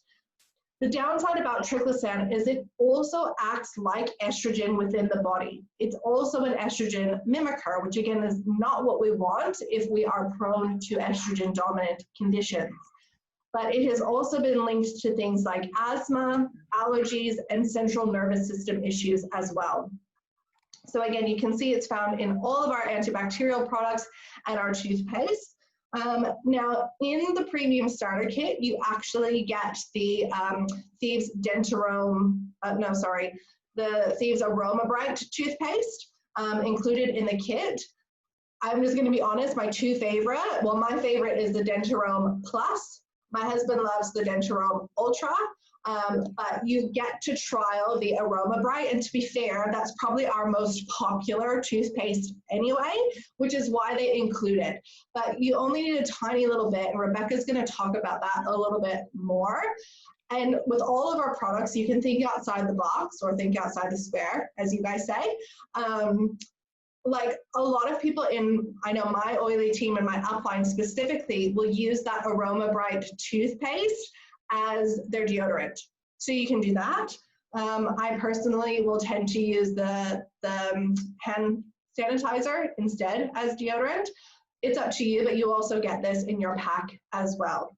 The downside about TRICLOSAN is it also acts like estrogen within the body. It's also an estrogen mimicker, which again is not what we want if we are prone to estrogen dominant conditions. But it has also been linked to things like asthma, allergies, and central nervous system issues as well. So again, you can see it's found in all of our antibacterial products and our toothpaste. Now, in the premium starter kit, you actually get the Thieves the Thieves Aroma Bright toothpaste included in the kit. I'm just going to be honest, my two favorite, well, my favorite is the Dentarome Plus. My husband loves the Dentarome Ultra, but you get to trial the Aroma Bright, and to be fair, that's probably our most popular toothpaste anyway, which is why they include it. But you only need a tiny little bit, and Rebecca's going to talk about that a little bit more. And with all of our products, you can think outside the box or think outside the square, as you guys say. Like a lot of people in, I know my oily team and my upline specifically will use that Aroma Bright toothpaste as their deodorant. So you can do that. I personally will tend to use the hand sanitizer instead as deodorant. It's up to you, but you also get this in your pack as well.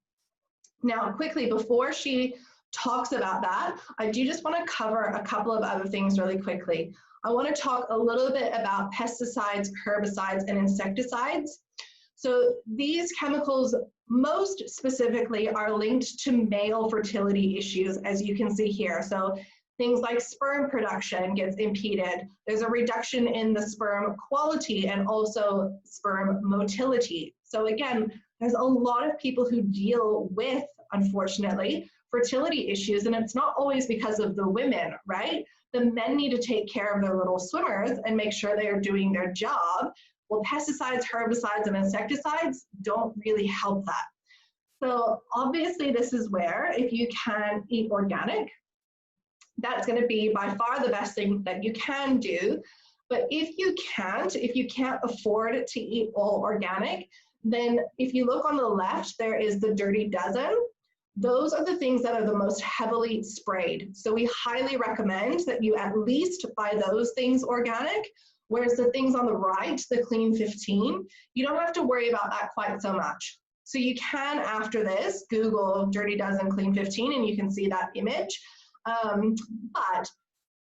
Now, quickly, before she talks about that, I do just want to cover a couple of other things really quickly. I want to talk a little bit about pesticides, herbicides, and insecticides. So these chemicals most specifically are linked to male fertility issues, as you can see here. So things like sperm production gets impeded. There's a reduction in the sperm quality and also sperm motility. So again, there's a lot of people who deal with, unfortunately, fertility issues, and it's not always because of the women, right? The men need to take care of their little swimmers and make sure they are doing their job. Well, pesticides, herbicides, and insecticides don't really help that. So obviously this is where, if you can eat organic, that's going to be by far the best thing that you can do. But if you can't afford to eat all organic, then if you look on the left, there is the Dirty Dozen. Those are the things that are the most heavily sprayed. So we highly recommend that you at least buy those things organic, whereas the things on the right, the Clean 15, you don't have to worry about that quite so much. So you can, after this, Google Dirty Dozen Clean 15 and you can see that image. But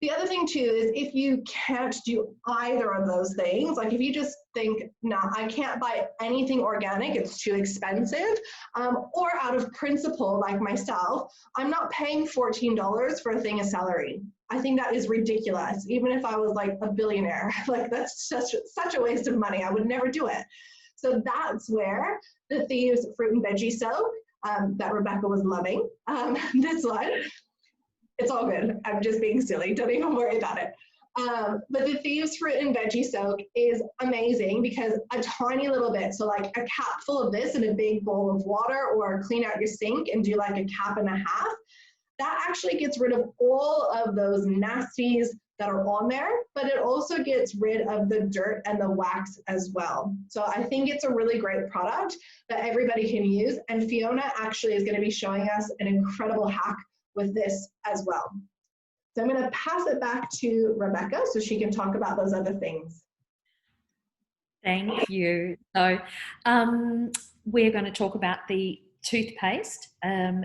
the other thing too is if you can't do either of those things, like if you just think, no, I can't buy anything organic, it's too expensive, or out of principle, like myself, I'm not paying $14 for a thing of celery. I think that is ridiculous. Even if I was like a billionaire, like that's just such a waste of money. I would never do it. So that's where the Thieves Fruit and Veggie Soak that Rebecca was loving, this one, it's all good. I'm just being silly. Don't even worry about it. But the Thieves Fruit and Veggie Soak is amazing because a tiny little bit, so like a cap full of this in a big bowl of water, or clean out your sink and do like a cap and a half, that actually gets rid of all of those nasties that are on there, but it also gets rid of the dirt and the wax as well. So I think it's a really great product that everybody can use. And Fiona actually is going to be showing us an incredible hack with this as well. So I'm going to pass it back to Rebecca so she can talk about those other things. Thank you. So we're going to talk about the toothpaste.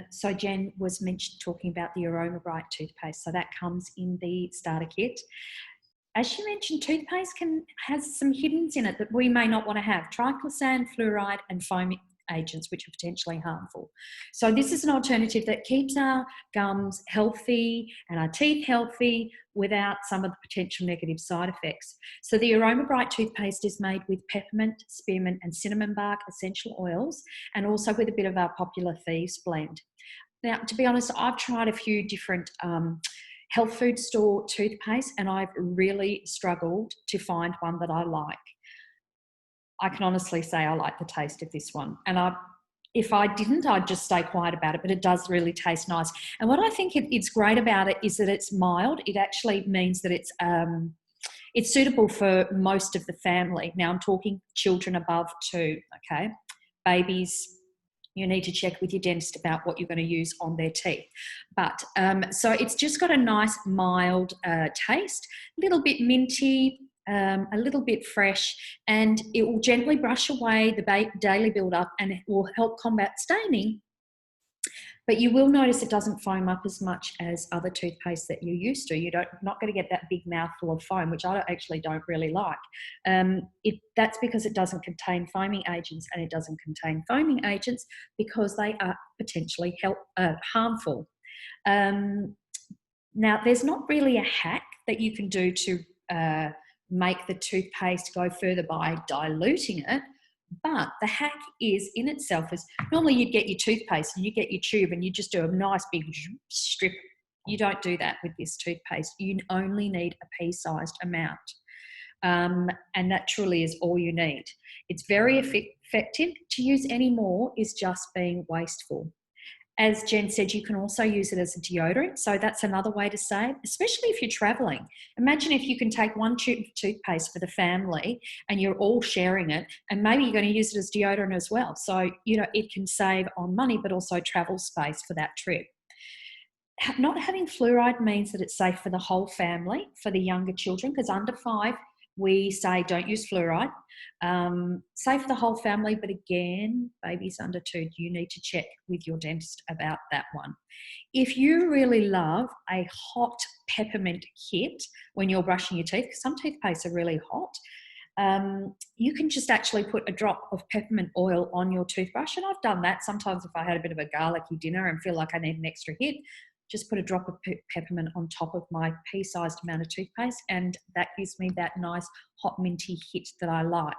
So Jen was talking about the Aroma Bright toothpaste. So that comes in the starter kit. As she mentioned, toothpaste has some hiddens in it that we may not want to have. Triclosan, fluoride and foaming agents, which are potentially harmful. So this is an alternative that keeps our gums healthy and our teeth healthy without some of the potential negative side effects. So the Aroma Bright toothpaste is made with peppermint, spearmint and cinnamon bark essential oils, and also with a bit of our popular Thieves blend. Now, to be honest, I've tried a few different health food store toothpaste and I've really struggled to find one that I like. I can honestly say I like the taste of this one. And if I didn't, I'd just stay quiet about it, but it does really taste nice. And what I think it's great about it is that it's mild. It actually means that it's suitable for most of the family. Now I'm talking children above 2, okay? Babies, you need to check with your dentist about what you're going to use on their teeth. But so it's just got a nice mild taste, a little bit minty, a little bit fresh, and it will gently brush away the daily build-up and it will help combat staining. But you will notice it doesn't foam up as much as other toothpaste that you're used to. You're not going to get that big mouthful of foam, which I actually don't really like. That's because it doesn't contain foaming agents, and it doesn't contain foaming agents because they are potentially harmful. Now, there's not really a hack that you can do to make the toothpaste go further by diluting it. But the hack is in itself is normally you'd get your toothpaste and you get your tube and you just do a nice big strip. You don't do that with this toothpaste. You only need a pea-sized amount. And that truly is all you need. It's very effective. To use any more is just being wasteful. As Jen said, you can also use it as a deodorant. So that's another way to save, especially if you're traveling. Imagine if you can take one tube of toothpaste for the family and you're all sharing it, and maybe you're going to use it as deodorant as well. So, you know, it can save on money, but also travel space for that trip. Not having fluoride means that it's safe for the whole family, for the younger children, because under 5, we say don't use fluoride. Safe for the whole family, but again, babies under 2, you need to check with your dentist about that one. If you really love a hot peppermint hit when you're brushing your teeth, because some toothpastes are really hot, you can just actually put a drop of peppermint oil on your toothbrush, and I've done that. Sometimes if I had a bit of a garlicky dinner and feel like I need an extra hit, just put a drop of peppermint on top of my pea-sized amount of toothpaste, and that gives me that nice hot minty hit that I like.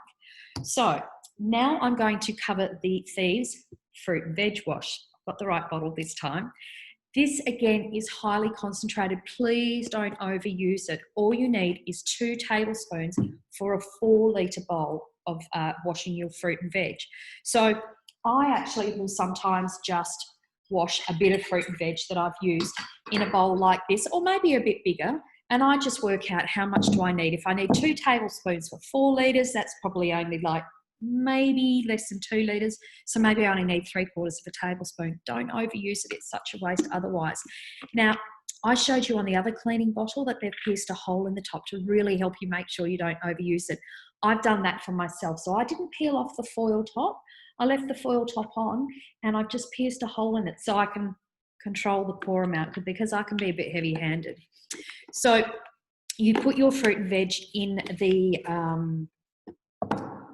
So now I'm going to cover the Thieves Fruit and Veg Wash. I've got the right bottle this time. This again is highly concentrated. Please don't overuse it. All you need is 2 tablespoons for a 4-litre bowl of washing your fruit and veg. So I actually will sometimes just wash a bit of fruit and veg that I've used in a bowl like this, or maybe a bit bigger, and I just work out how much do I need. If I need 2 tablespoons for 4 litres, that's probably only like maybe less than 2 litres, so maybe I only need 3/4 of a tablespoon. Don't overuse it, it's such a waste otherwise. Now, I showed you on the other cleaning bottle that they've pierced a hole in the top to really help you make sure you don't overuse it. I've done that for myself, so I didn't peel off the foil top. I left the foil top on and I've just pierced a hole in it so I can control the pour amount, because I can be a bit heavy-handed. So you put your fruit and veg in the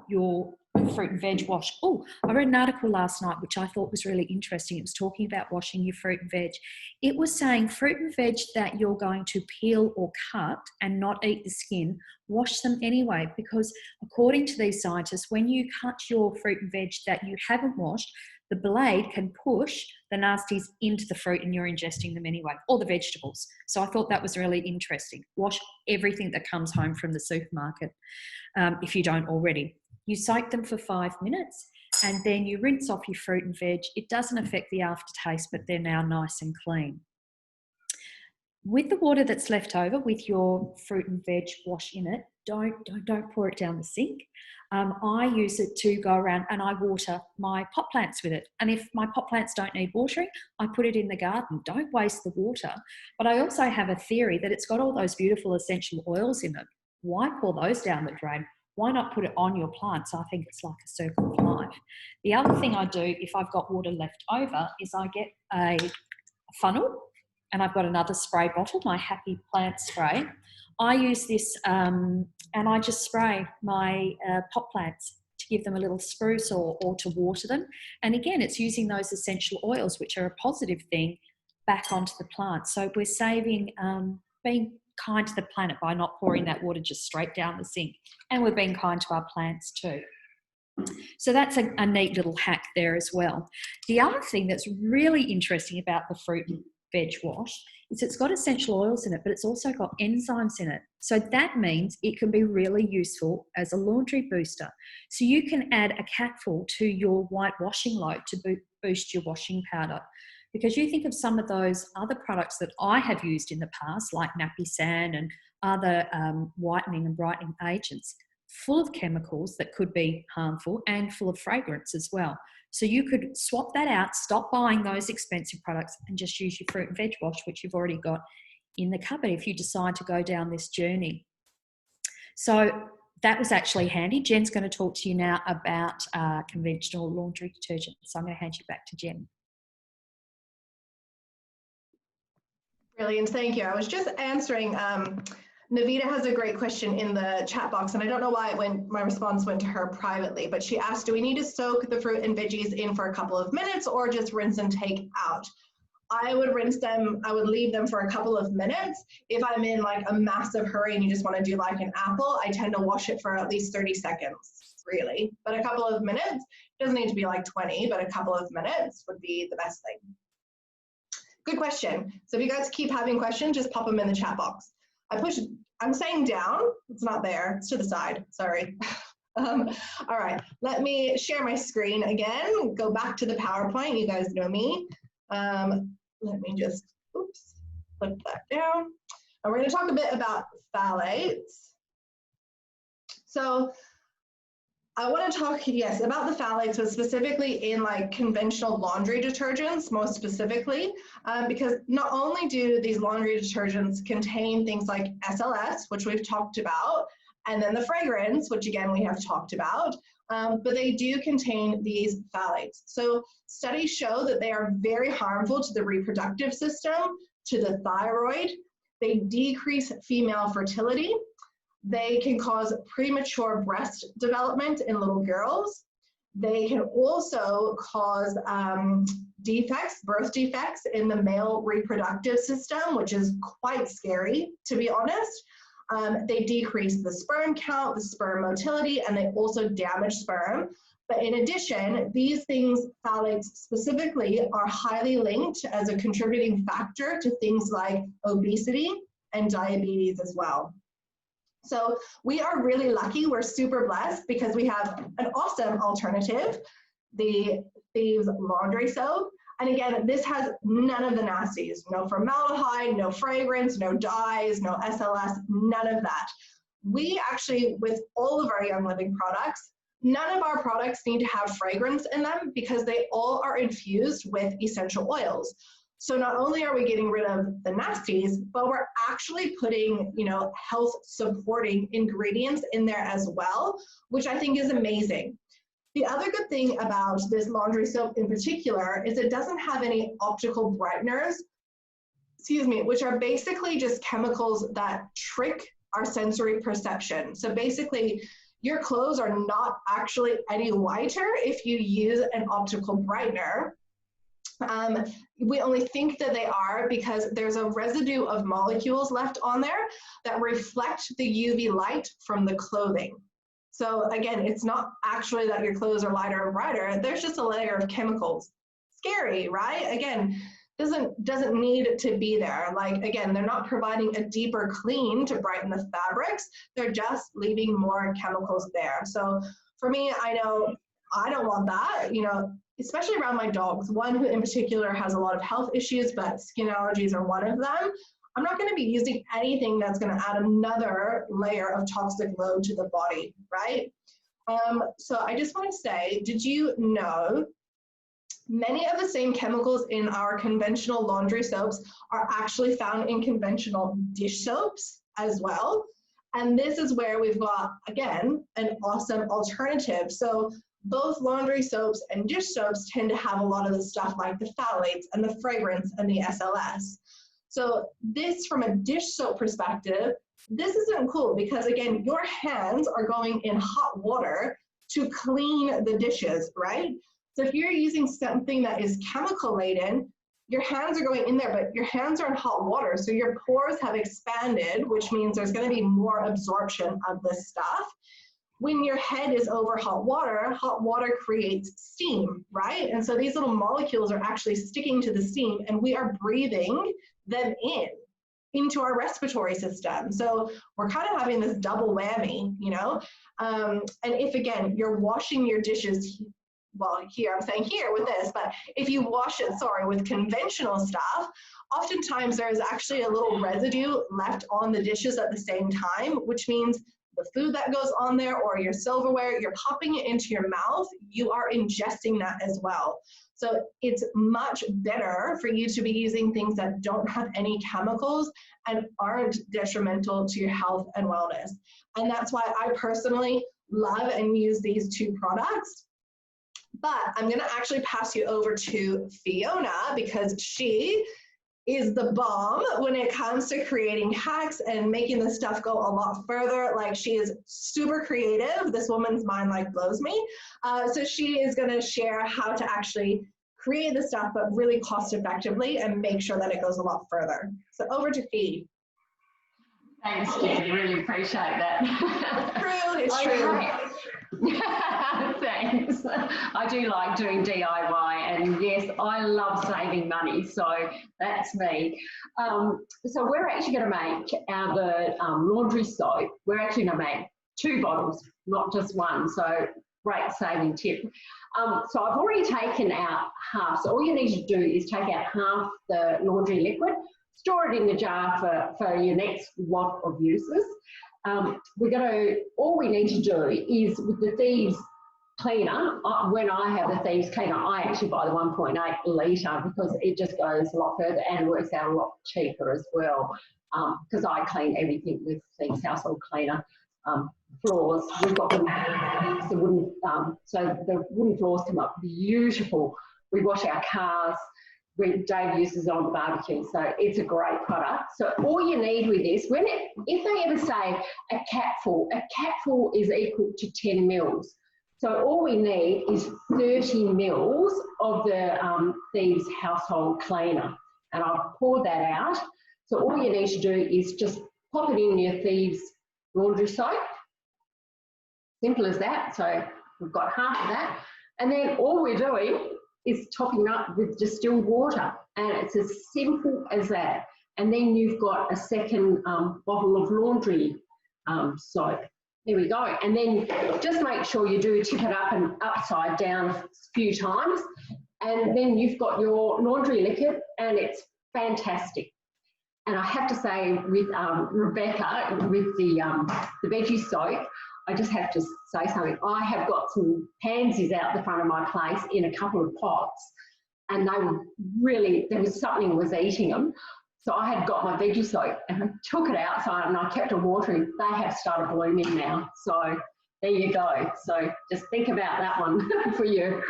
your fruit and veg wash. Oh, I read an article last night which I thought was really interesting. It was talking about washing your fruit and veg. It was saying fruit and veg that you're going to peel or cut and not eat the skin, wash them anyway, because according to these scientists, when you cut your fruit and veg that you haven't washed, the blade can push the nasties into the fruit and you're ingesting them anyway, or the vegetables. So I thought that was really interesting. Wash everything that comes home from the supermarket if you don't already. You soak them for 5 minutes and then you rinse off your fruit and veg. It doesn't affect the aftertaste, but they're now nice and clean. With the water that's left over with your fruit and veg wash in it, don't pour it down the sink. I use it to go around and I water my pot plants with it. And if my pot plants don't need watering, I put it in the garden. Don't waste the water. But I also have a theory that it's got all those beautiful essential oils in it. Why pour those down the drain? why not put it on your plants? I think it's like a circle of life. The other thing I do, if I've got water left over, is I get a funnel and I've got another spray bottle, my Happy Plant Spray. I use this and I just spray my pot plants to give them a little spruce or to water them. And again, it's using those essential oils, which are a positive thing, back onto the plant. So we're saving, being kind to the planet by not pouring that water just straight down the sink. And we're being kind to our plants too. So that's a neat little hack there as well. The other thing that's really interesting about the fruit and veg wash is it's got essential oils in it, but it's also got enzymes in it. So that means it can be really useful as a laundry booster. So you can add a capful to your white washing load to boost your washing powder. Because you think of some of those other products that I have used in the past, like Nappy San and other whitening and brightening agents, full of chemicals that could be harmful and full of fragrance as well. So you could swap that out, stop buying those expensive products and just use your fruit and veg wash, which you've already got in the cupboard if you decide to go down this journey. So that was actually handy. Jen's going to talk to you now about conventional laundry detergent. So I'm going to hand you back to Jen. Brilliant, thank you. I was just answering, Navita has a great question in the chat box, and I don't know why my response went to her privately, but she asked, do we need to soak the fruit and veggies in for a couple of minutes or just rinse and take out? I would rinse them, I would leave them for a couple of minutes. If I'm in like a massive hurry and you just want to do like an apple, I tend to wash it for at least 30 seconds, really. But a couple of minutes, it doesn't need to be like 20, but a couple of minutes would be the best thing. Good question. So if you guys keep having questions, just pop them in the chat box. I'm saying down, it's not there, it's to the side, sorry. All right, let me share my screen again, go back to the PowerPoint, you guys know me. Let me just, oops, put that down. And we're gonna talk a bit about phthalates. So I want to talk, yes, about the phthalates, but specifically in like conventional laundry detergents, most specifically, because not only do these laundry detergents contain things like SLS, which we've talked about, and then the fragrance, which again we have talked about, but they do contain these phthalates. So studies show that they are very harmful to the reproductive system, to the thyroid. They decrease female fertility. They can cause premature breast development in little girls. They can also cause defects, birth defects in the male reproductive system, which is quite scary, to be honest. They decrease the sperm count, the sperm motility, and they also damage sperm. But in addition, these things, phthalates specifically, are highly linked as a contributing factor to things like obesity and diabetes as well. So we are really lucky, we're super blessed because we have an awesome alternative, the Thieves laundry soap. And again, this has none of the nasties, no formaldehyde, no fragrance, no dyes, no SLS, none of that. We actually, with all of our Young Living products, none of our products need to have fragrance in them because they all are infused with essential oils. So not only are we getting rid of the nasties, but we're actually putting, you know, health supporting ingredients in there as well, which I think is amazing. The other good thing about this laundry soap in particular is it doesn't have any optical brighteners, excuse me, which are basically just chemicals that trick our sensory perception. So basically, your clothes are not actually any whiter if you use an optical brightener. We only think that they are because there's a residue of molecules left on there that reflect the UV light from the clothing. So again, it's not actually that your clothes are lighter and brighter, there's just a layer of chemicals. Scary, right? Again, doesn't need to be there. Like, again, they're not providing a deeper clean to brighten the fabrics, they're just leaving more chemicals there. So for me, I know I don't want that, you know, especially around my dogs, one who in particular has a lot of health issues, but skin allergies are one of them. I'm not going to be using anything that's going to add another layer of toxic load to the body, right? So I just want to say, did you know many of the same chemicals in our conventional laundry soaps are actually found in conventional dish soaps as well? And this is where we've got, again, an awesome alternative. So both laundry soaps and dish soaps tend to have a lot of the stuff like the phthalates and the fragrance and the SLS. So this, from a dish soap perspective, this isn't cool because, again, your hands are going in hot water to clean the dishes, right? So if you're using something that is chemical laden, your hands are going in there, but your hands are in hot water. So your pores have expanded, which means there's going to be more absorption of this stuff. When your head is over hot water creates steam, right? And so these little molecules are actually sticking to the steam, and we are breathing them into our respiratory system. So we're kind of having this double whammy, you know? And if, again, you're washing your dishes, well, here, I'm saying here with this, but if you wash it, sorry, with conventional stuff, oftentimes there is actually a little residue left on the dishes at the same time, which means the food that goes on there or your silverware, you're popping it into your mouth, you are ingesting that as well. So it's much better for you to be using things that don't have any chemicals and aren't detrimental to your health and wellness. And that's why I personally love and use these two products. But I'm going to actually pass you over to Fiona because she is the bomb when it comes to creating hacks and making this stuff go a lot further. Like, she is super creative. This woman's mind like blows me. So she is going to share how to actually create the stuff, but really cost effectively and make sure that it goes a lot further. So over to Fee. Thanks, Jen. Really appreciate that. It's true. Thanks. I do like doing DIY, and yes, I love saving money, so that's me. So we're actually going to make the laundry soap. We're actually going to make 2 bottles, not just one. So great saving tip. So I've already taken out half. So all you need to do is take out half the laundry liquid, store it in the jar for your next lot of uses. All we need to do is with the Thieves cleaner, when I have the Thieves cleaner, I actually buy the 1.8 litre because it just goes a lot further and works out a lot cheaper as well, because I clean everything with Thieves household cleaner. Floors, we've got the wooden, so the wooden floors come up beautiful. We wash our cars. Dave uses it on the barbecue, so it's a great product. So all you need with this, if they ever say a capful is equal to 10 mils. So all we need is 30 mils of the Thieves household cleaner, and I've poured that out. So all you need to do is just pop it in your Thieves laundry soap. Simple as that. So we've got half of that, and then all we're doing is topping up with distilled water, and it's as simple as that. And then you've got a second bottle of laundry soap. There we go. And then just make sure you do tip it up and upside down a few times, and then you've got your laundry liquid, and it's fantastic. And I have to say, with Rebecca, with the veggie soap, I just have to say something. I have got some pansies out the front of my place in a couple of pots, and they were really, there was something was eating them. So I had got my veggie soap and I took it outside and I kept it watering. They have started blooming now. So there you go. So just think about that one for your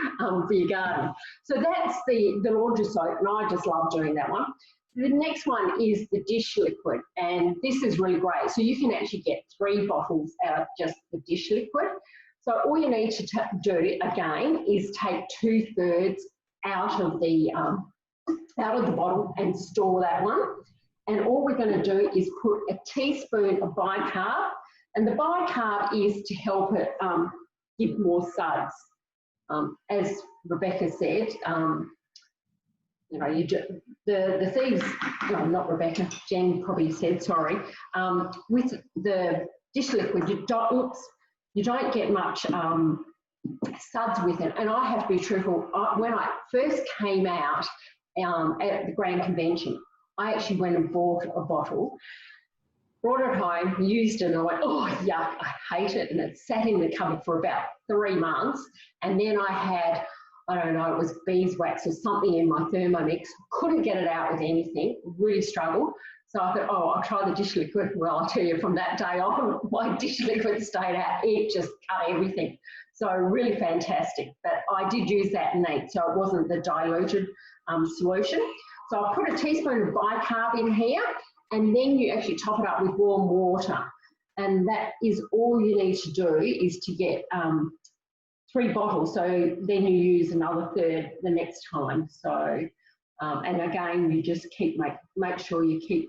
garden. So that's the laundry soap, and I just love doing that one. The next one is the dish liquid, and this is really great. So you can actually get 3 bottles out of just the dish liquid. So all you need to do again is take 2/3 out of the bottle and store that one. And all we're going to do is put a teaspoon of bicarb, and the bicarb is to help it give more suds. As Rebecca said, you know, the Thieves, no, not Rebecca, Jen probably said, sorry, with the dish liquid, you don't get much suds with it. And I have to be truthful, when I first came out at the Grand Convention, I actually went and bought a bottle, brought it home, used it, and I went, oh, yuck, I hate it. And it sat in the cupboard for about 3 months. And then I had, I don't know, it was beeswax or something in my Thermomix. Couldn't get it out with anything, really struggled. So I thought, oh, I'll try the dish liquid. Well, I'll tell you, from that day on, my dish liquid stayed out. It just cut everything. So really fantastic. But I did use that neat, so it wasn't the diluted solution. So I put a teaspoon of bicarb in here, and then you actually top it up with warm water. And that is all you need to do, is to get 3 bottles. So then you use another third the next time. So, and again, you just make sure you keep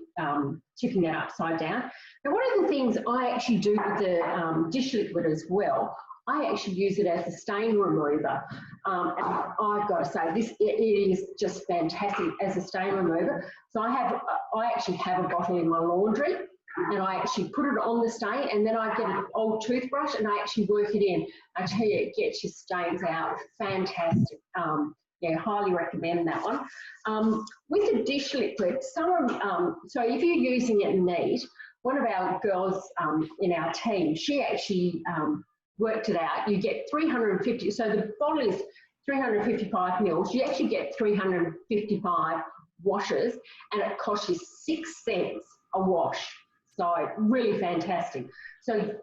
tipping that upside down. Now, one of the things I actually do with the dish liquid as well, I actually use it as a stain remover. And I've got to say, it is just fantastic as a stain remover. So I actually have a bottle in my laundry, and I actually put it on the stain, and then I get an old toothbrush and I actually work it in. I tell you, it gets your stains out. Fantastic. Yeah, highly recommend that one. With the dish liquid, so if you're using it neat, one of our girls in our team, she actually worked it out. You get 350, so the bottle is 355 mils. You actually get 355 washes, and it costs you 6 cents a wash. So really fantastic. So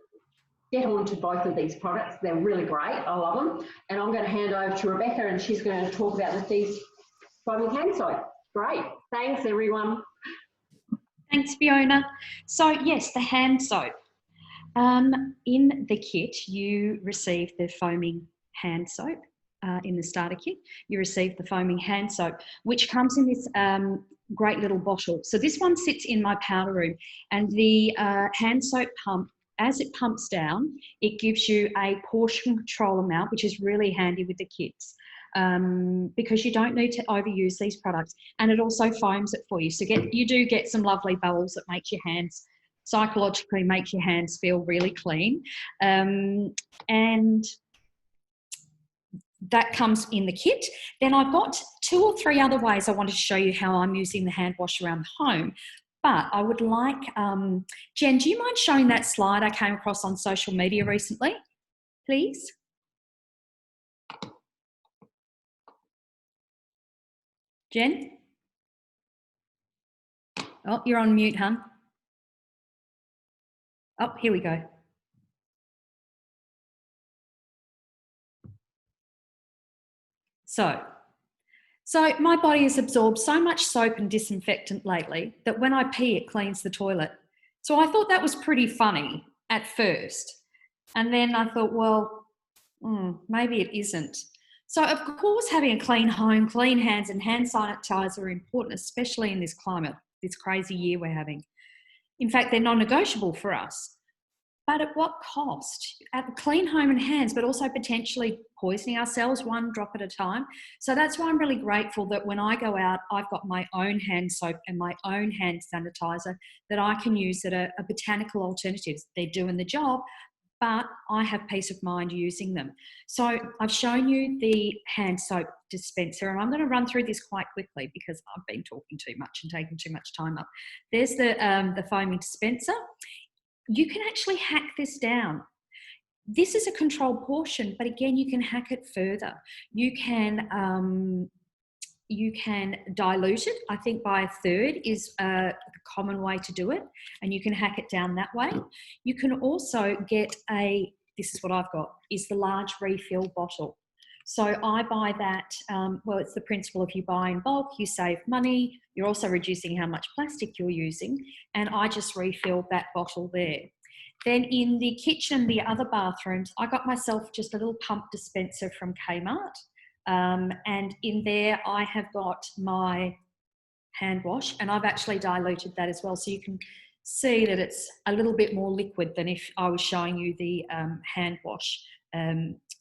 get on to both of these products. They're really great. I love them. And I'm going to hand over to Rebecca, and she's going to talk about the Thieves foaming hand soap. Great. Thanks, everyone. Thanks, Fiona. So yes, the hand soap. In the kit, you receive the foaming hand soap. In the starter kit, you receive the foaming hand soap, which comes in this great little bottle. So this one sits in my powder room, and the hand soap pump, as it pumps down, it gives you a portion control amount, which is really handy with the kids, because you don't need to overuse these products, and it also foams it for you. So you do get some lovely bubbles that makes your hands, psychologically makes your hands feel really clean. And that comes in the kit. Then I've got 2 or 3 other ways I wanted to show you how I'm using the hand wash around the home. But I would like, Jen, do you mind showing that slide I came across on social media recently, please? Jen? Oh, you're on mute, hun. Oh, here we go. So my body has absorbed so much soap and disinfectant lately that when I pee, it cleans the toilet. So I thought that was pretty funny at first. And then I thought, well, maybe it isn't. So of course, having a clean home, clean hands and hand sanitizer are important, especially in this climate, this crazy year we're having. In fact, they're non-negotiable for us. But at what cost? At clean home and hands, but also potentially poisoning ourselves one drop at a time. So that's why I'm really grateful that when I go out, I've got my own hand soap and my own hand sanitizer that I can use that are botanical alternatives. They're doing the job, but I have peace of mind using them. So I've shown you the hand soap dispenser, and I'm going to run through this quite quickly because I've been talking too much and taking too much time up. There's the foaming dispenser. You can actually hack this down. This is a controlled portion, but again, you can hack it further. You can dilute it. I think by 1/3 is the common way to do it, and you can hack it down that way. You can also get this is what I've got, is the large refill bottle. So I buy that, well, it's the principle, if you buy in bulk, you save money, you're also reducing how much plastic you're using, and I just refilled that bottle there. Then in the kitchen, the other bathrooms, I got myself just a little pump dispenser from Kmart, and in there I have got my hand wash, and I've actually diluted that as well, so you can see that it's a little bit more liquid than if I was showing you the hand wash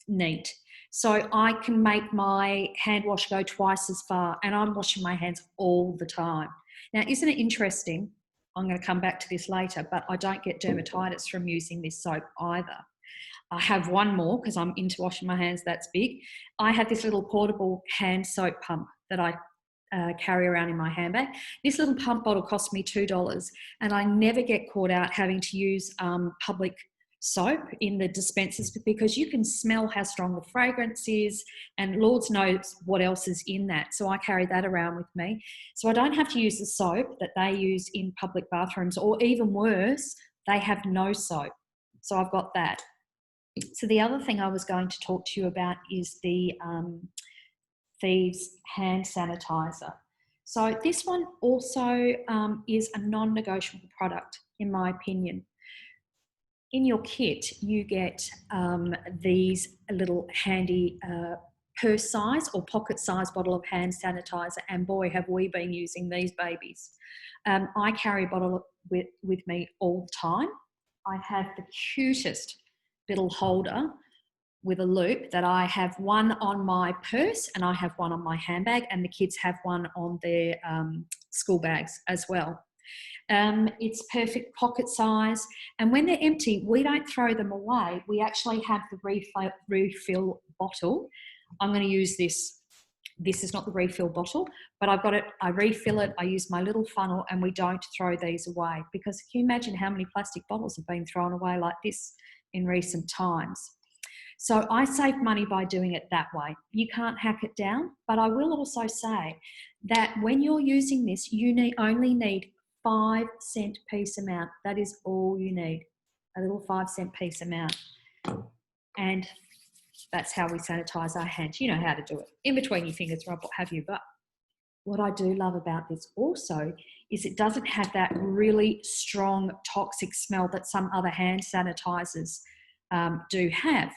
neat. So I can make my hand wash go twice as far, and I'm washing my hands all the time. Now, isn't it interesting? I'm going to come back to this later, but I don't get dermatitis from using this soap either. I have one more because I'm into washing my hands, that's big. I have this little portable hand soap pump that I carry around in my handbag. This little pump bottle cost me $2, and I never get caught out having to use public soap in the dispensers, because you can smell how strong the fragrance is, and Lord knows what else is in that. So I carry that around with me. So I don't have to use the soap that they use in public bathrooms, or even worse, they have no soap. So I've got that. So the other thing I was going to talk to you about is the THIEVES hand sanitizer. So this one also is a non-negotiable product, in my opinion. In your kit, you get these little handy purse size or pocket size bottle of hand sanitizer, and boy, have we been using these babies. I carry a bottle with me all the time. I have the cutest little holder with a loop that I have one on my purse and I have one on my handbag, and the kids have one on their school bags as well. It's perfect pocket size, and when they're empty, we don't throw them away. We actually have the refill bottle. I'm going to use this. This is not the refill bottle, but I've got it. I refill it. I use my little funnel, and we don't throw these away, because can you imagine how many plastic bottles have been thrown away like this in recent times? So I save money by doing it that way. You can't hack it down, but I will also say that when you're using this, you only need 5-cent piece amount. That is all you need, a little 5-cent piece amount. And that's how we sanitize our hands. You know how to do it. In between your fingers, rub what have you. But what I do love about this also is it doesn't have that really strong toxic smell that some other hand sanitizers do have.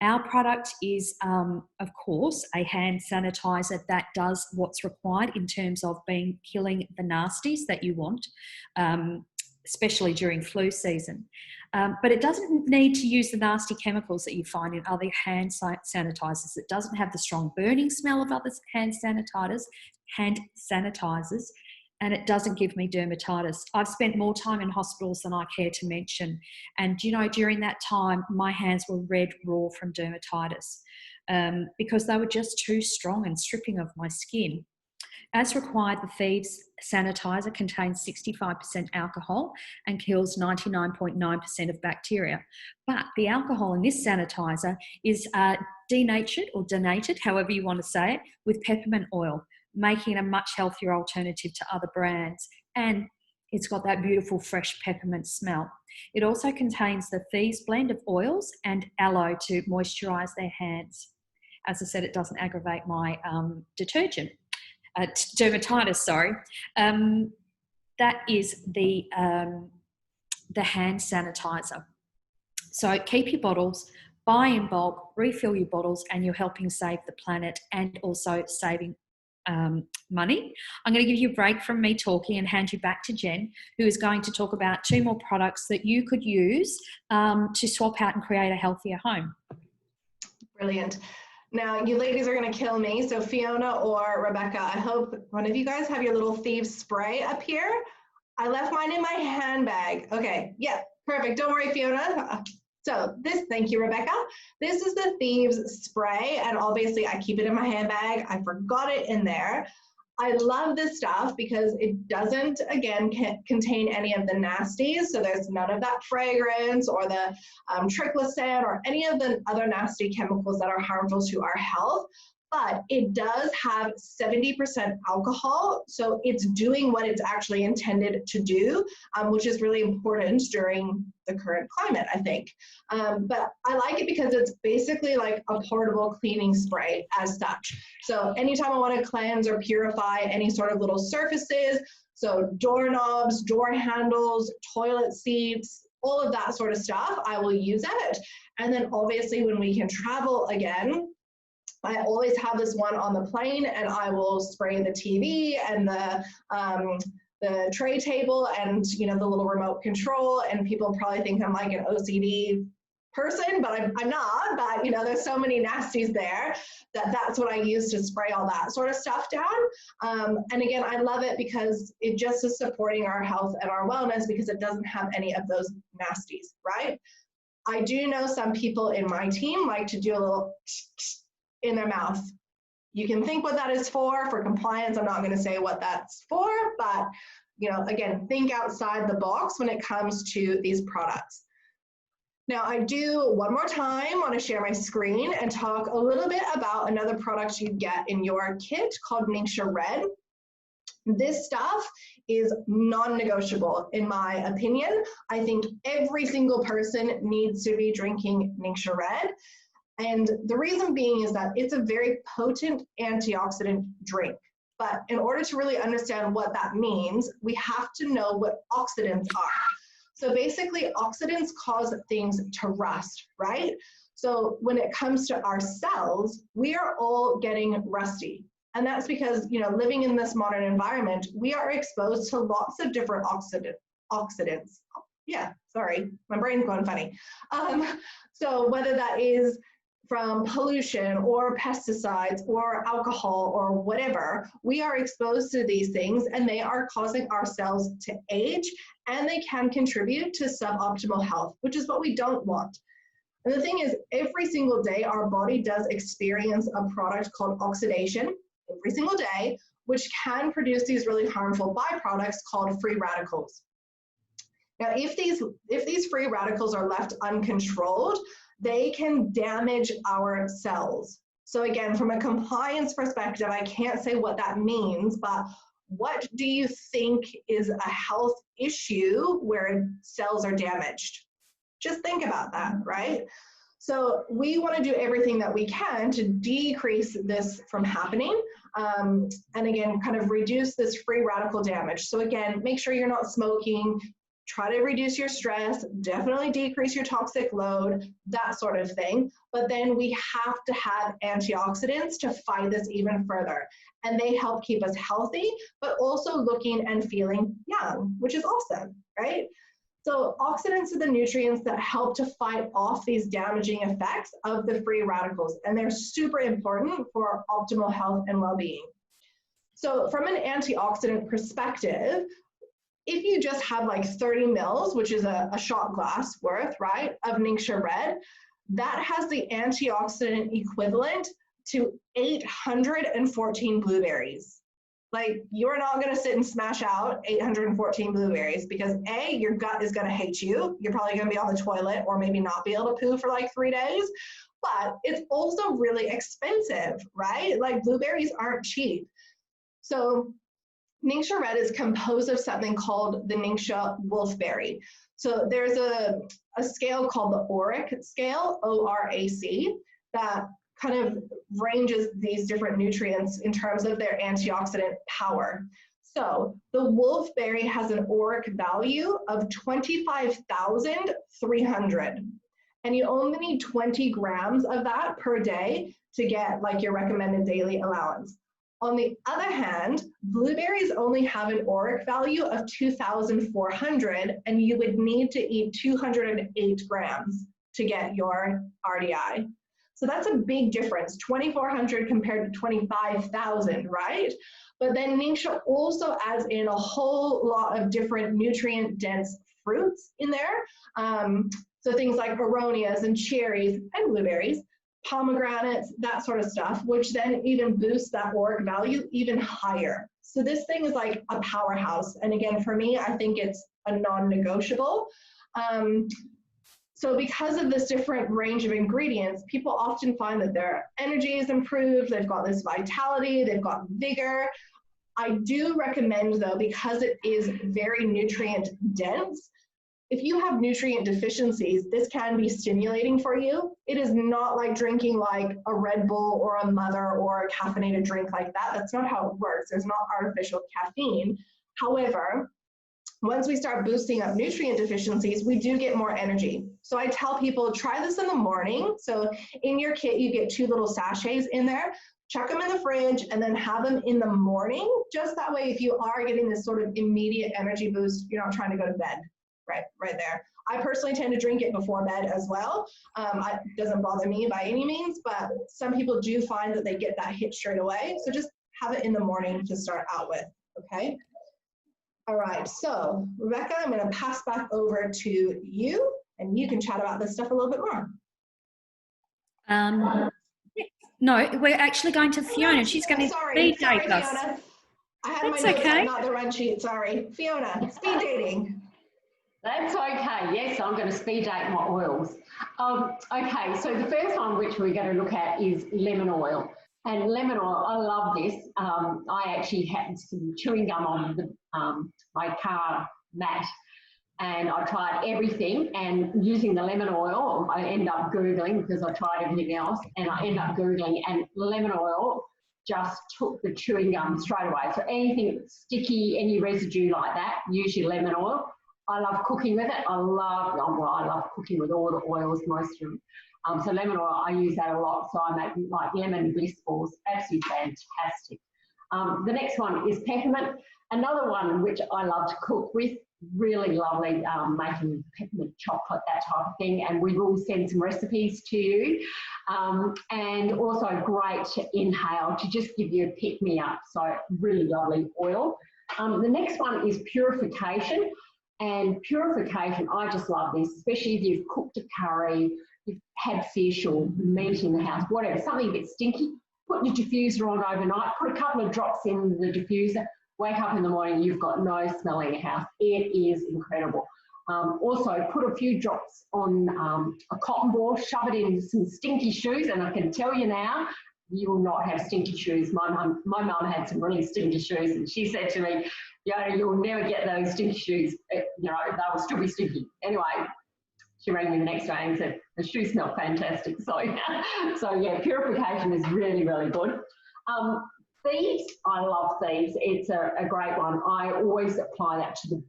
Our product is, of course, a hand sanitizer that does what's required in terms of killing the nasties that you want, especially during flu season. But it doesn't need to use the nasty chemicals that you find in other hand sanitizers. It doesn't have the strong burning smell of other hand sanitizers, and it doesn't give me dermatitis. I've spent more time in hospitals than I care to mention. And, you know, during that time, my hands were red raw from dermatitis because they were just too strong and stripping of my skin. As required, the THIEVES sanitizer contains 65% alcohol and kills 99.9% of bacteria. But the alcohol in this sanitizer is denatured or donated, however you want to say it, with peppermint oil, making it a much healthier alternative to other brands. And it's got that beautiful fresh peppermint smell. It also contains the THIEVES blend of oils and aloe to moisturize their hands. As I said, it doesn't aggravate my dermatitis, sorry. That is the hand sanitizer. So keep your bottles, buy in bulk, refill your bottles, and you're helping save the planet and also saving money. I'm going to give you a break from me talking and hand you back to Jen, who is going to talk about 2 more products that you could use to swap out and create a healthier home. Brilliant. Now, you ladies are going to kill me. So Fiona or Rebecca, I hope one of you guys have your little THIEVES spray up here. I left mine in my handbag. Okay, yeah, perfect. Don't worry, Fiona. So thank you, Rebecca. This is the THIEVES spray, and obviously I keep it in my handbag. I forgot it in there. I love this stuff because it doesn't, again, contain any of the nasties. So there's none of that fragrance or the TRICLOSAN or any of the other nasty chemicals that are harmful to our health. But it does have 70% alcohol, so it's doing what it's actually intended to do, which is really important during the current climate, I think. But I like it because it's basically like a portable cleaning spray as such. So anytime I want to cleanse or purify any sort of little surfaces, so doorknobs, door handles, toilet seats, all of that sort of stuff, I will use it. And then obviously when we can travel again, I always have this one on the plane, and I will spray the TV and the tray table and, you know, the little remote control. And people probably think I'm like an OCD person, but I'm not. But, you know, there's so many nasties there that's what I use to spray all that sort of stuff down. And again, I love it because it just is supporting our health and our wellness because it doesn't have any of those nasties, right? I do know some people in my team like to do a little in their mouth. You can think what that is for compliance. I'm not going to say what that's for, but, you know, again, think outside the box when it comes to these products. Now I do one more time want to share my screen and talk a little bit about another product you get in your kit called Ningxia Red. This stuff is non-negotiable in my opinion. I think every single person needs to be drinking Ningxia Red. And the reason being is that it's a very potent antioxidant drink. But in order to really understand what that means, we have to know what oxidants are. So basically, oxidants cause things to rust, right? So when it comes to our cells, we are all getting rusty. And that's because, you know, living in this modern environment, we are exposed to lots of different oxidants. Yeah, sorry, my brain's going funny. So whether that is from pollution or pesticides or alcohol or whatever, we are exposed to these things and they are causing our cells to age and they can contribute to suboptimal health, which is what we don't want. And the thing is, every single day our body does experience a product called oxidation, every single day, which can produce these really harmful byproducts called free radicals. Now, if these free radicals are left uncontrolled, they can damage our cells. So again, from a compliance perspective, I can't say what that means, but what do you think is a health issue where cells are damaged? Just think about that, right? So we want to do everything that we can to decrease this from happening, and again, kind of reduce this free radical damage. So again, make sure you're not smoking, try to reduce your stress, definitely decrease your toxic load, that sort of thing. But then we have to have antioxidants to fight this even further. And they help keep us healthy, but also looking and feeling young, which is awesome, right? So oxidants are the nutrients that help to fight off these damaging effects of the free radicals. And they're super important for optimal health and well-being. So from an antioxidant perspective, if you just have like 30 mils, which is a shot glass worth, right, of Ningxia Red, that has the antioxidant equivalent to 814 blueberries. Like, you're not gonna sit and smash out 814 blueberries because A, your gut is gonna hate you. You're probably gonna be on the toilet or maybe not be able to poo for like 3 days, but it's also really expensive, right? Like, blueberries aren't cheap. So Ningxia Red is composed of something called the Ningxia wolfberry. So there's a scale called the ORAC scale, O-R-A-C, that kind of ranges these different nutrients in terms of their antioxidant power. So the wolfberry has an ORAC value of 25,300. And you only need 20 grams of that per day to get like your recommended daily allowance. On the other hand, blueberries only have an ORAC value of 2,400, and you would need to eat 208 grams to get your RDI. So that's a big difference, 2,400 compared to 25,000, right? But then Ningxia also adds in a whole lot of different nutrient-dense fruits in there. So things like aronias and cherries and blueberries, pomegranates, that sort of stuff, which then even boosts that ORAC value even higher. So this thing is like a powerhouse. And again, for me, I think it's a non-negotiable. So because of this different range of ingredients, people often find that their energy is improved, they've got this vitality, they've got vigor. I do recommend though, because it is very nutrient dense, if you have nutrient deficiencies, this can be stimulating for you. It is not like drinking like a Red Bull or a Mother or a caffeinated drink like that. That's not how it works. There's not artificial caffeine. However, once we start boosting up nutrient deficiencies, we do get more energy. So I tell people, try this in the morning. So in your kit, you get 2 little sachets in there. Chuck them in the fridge and then have them in the morning. Just that way, if you are getting this sort of immediate energy boost, you're not trying to go to bed. Right there. I personally tend to drink it before bed as well. It doesn't bother me by any means, but some people do find that they get that hit straight away. So just have it in the morning to start out with, okay? All right, so Rebecca, I'm gonna pass back over to you and you can chat about this stuff a little bit more. No, we're actually going to Fiona. She's going to speed date us. Fiona. I had my notes, not the run sheet, sorry. Fiona, speed dating. That's okay. Yes, I'm going to speed date my oils. Okay, so the first one which we're going to look at is lemon oil. And lemon oil, I love this. I actually had some chewing gum on the, my car mat, and I tried everything, and using the lemon oil, I end up Googling because I tried everything else, and I end up Googling, and lemon oil just took the chewing gum straight away. So anything sticky, any residue like that, use your lemon oil. I love cooking with it. I love cooking with all the oils, most of them. So lemon oil, I use that a lot. So I make like lemon bliss balls, absolutely fantastic. The next one is peppermint. Another one which I love to cook with, really lovely, making peppermint chocolate, that type of thing. And we will send some recipes to you. And also great to inhale, to just give you a pick-me-up. So really lovely oil. The next one is purification. And purification, I just love this, especially if you've cooked a curry, you've had fish or meat in the house, whatever, something a bit stinky, put your diffuser on overnight, put a couple of drops in the diffuser, wake up in the morning, you've got no smell in your house. It is incredible. Also, put a few drops on a cotton ball, shove it in some stinky shoes, and I can tell you now, you will not have stinky shoes. My mum had some really stinky shoes, and she said to me, you'll never get those stinky shoes. You know, they will still be stinky. Anyway, she rang me the next day and said, the shoes smell fantastic. So yeah, purification is really, really good. Thieves, I love Thieves. It's a great one. I always apply that to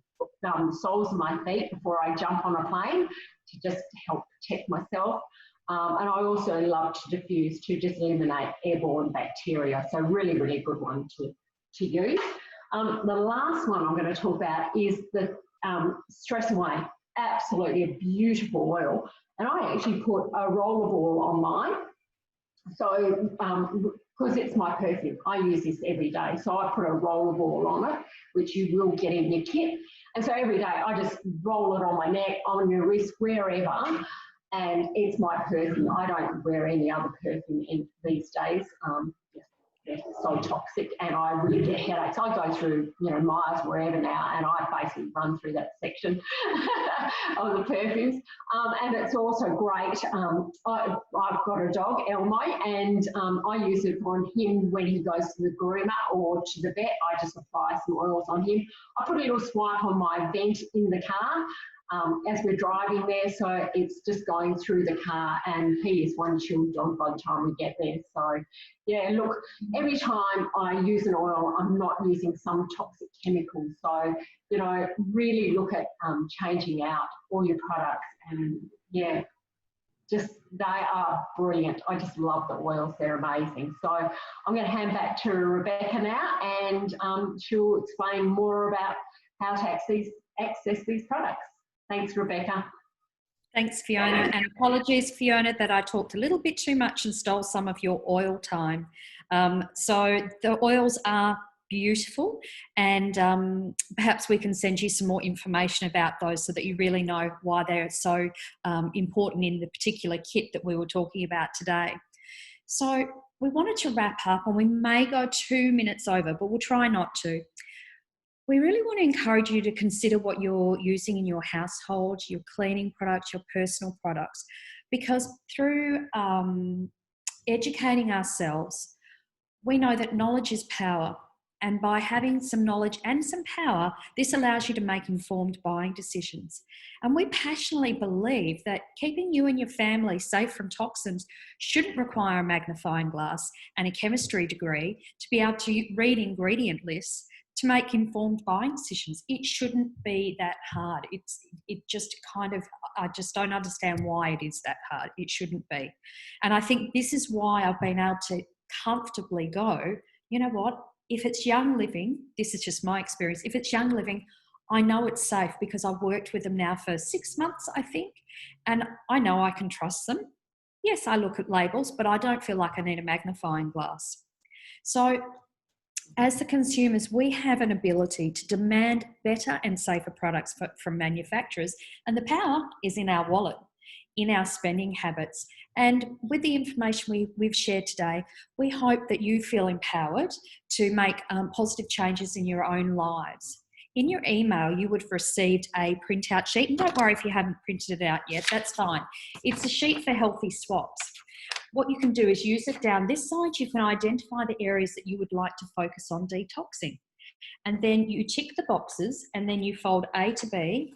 the soles of my feet before I jump on a plane to just help protect myself. And I also love to diffuse to just eliminate airborne bacteria. So really, really good one to use. The last one I'm going to talk about is the Stress Away. Absolutely a beautiful oil. And I actually put a rollerball on mine. So, because it's my perfume, I use this every day. So I put a rollerball on it, which you will get in your kit. And so every day I just roll it on my neck, on your wrist, wherever. And it's my perfume. I don't wear any other perfume these days. They're so toxic, and I really get headaches. I go through, miles wherever now, and I basically run through that section of the perfumes. And it's also great. I've got a dog, Elmo, and I use it on him when he goes to the groomer or to the vet. I just apply some oils on him. I put a little swipe on my vent in the car as we're driving there, so it's just going through the car, and he is one chill dog by the time we get there. So yeah, look, every time I use an oil, I'm not using some toxic chemical. So, really look at changing out all your products, and yeah, just they are brilliant. I just love the oils, they're amazing. So I'm going to hand back to Rebecca now, and she'll explain more about how to access these products. Thanks, Rebecca. Thanks, Fiona. And apologies, Fiona, that I talked a little bit too much and stole some of your oil time. So the oils are beautiful, and perhaps we can send you some more information about those so that you really know why they're so important in the particular kit that we were talking about today. So we wanted to wrap up, and we may go 2 minutes over, but we'll try not to. We really want to encourage you to consider what you're using in your household, your cleaning products, your personal products, because through educating ourselves, we know that knowledge is power. And by having some knowledge and some power, this allows you to make informed buying decisions. And we passionately believe that keeping you and your family safe from toxins shouldn't require a magnifying glass and a chemistry degree to be able to read ingredient lists to make informed buying decisions. It shouldn't be that hard. I just don't understand why it is that hard. It shouldn't be. And I think this is why I've been able to comfortably go, you know what, if it's Young Living, this is just my experience, if it's Young Living, I know it's safe because I've worked with them now for 6 months, I think, and I know I can trust them. Yes, I look at labels, but I don't feel like I need a magnifying glass. So as the consumers, we have an ability to demand better and safer products from manufacturers, and the power is in our wallet, in our spending habits. And with the information we've shared today, we hope that you feel empowered to make positive changes in your own lives. In your email, you would have received a printout sheet, and don't worry if you haven't printed it out yet, that's fine. It's a sheet for healthy swaps. What you can do is use it down this side. You can identify the areas that you would like to focus on detoxing. And then you tick the boxes, and then you fold A to B,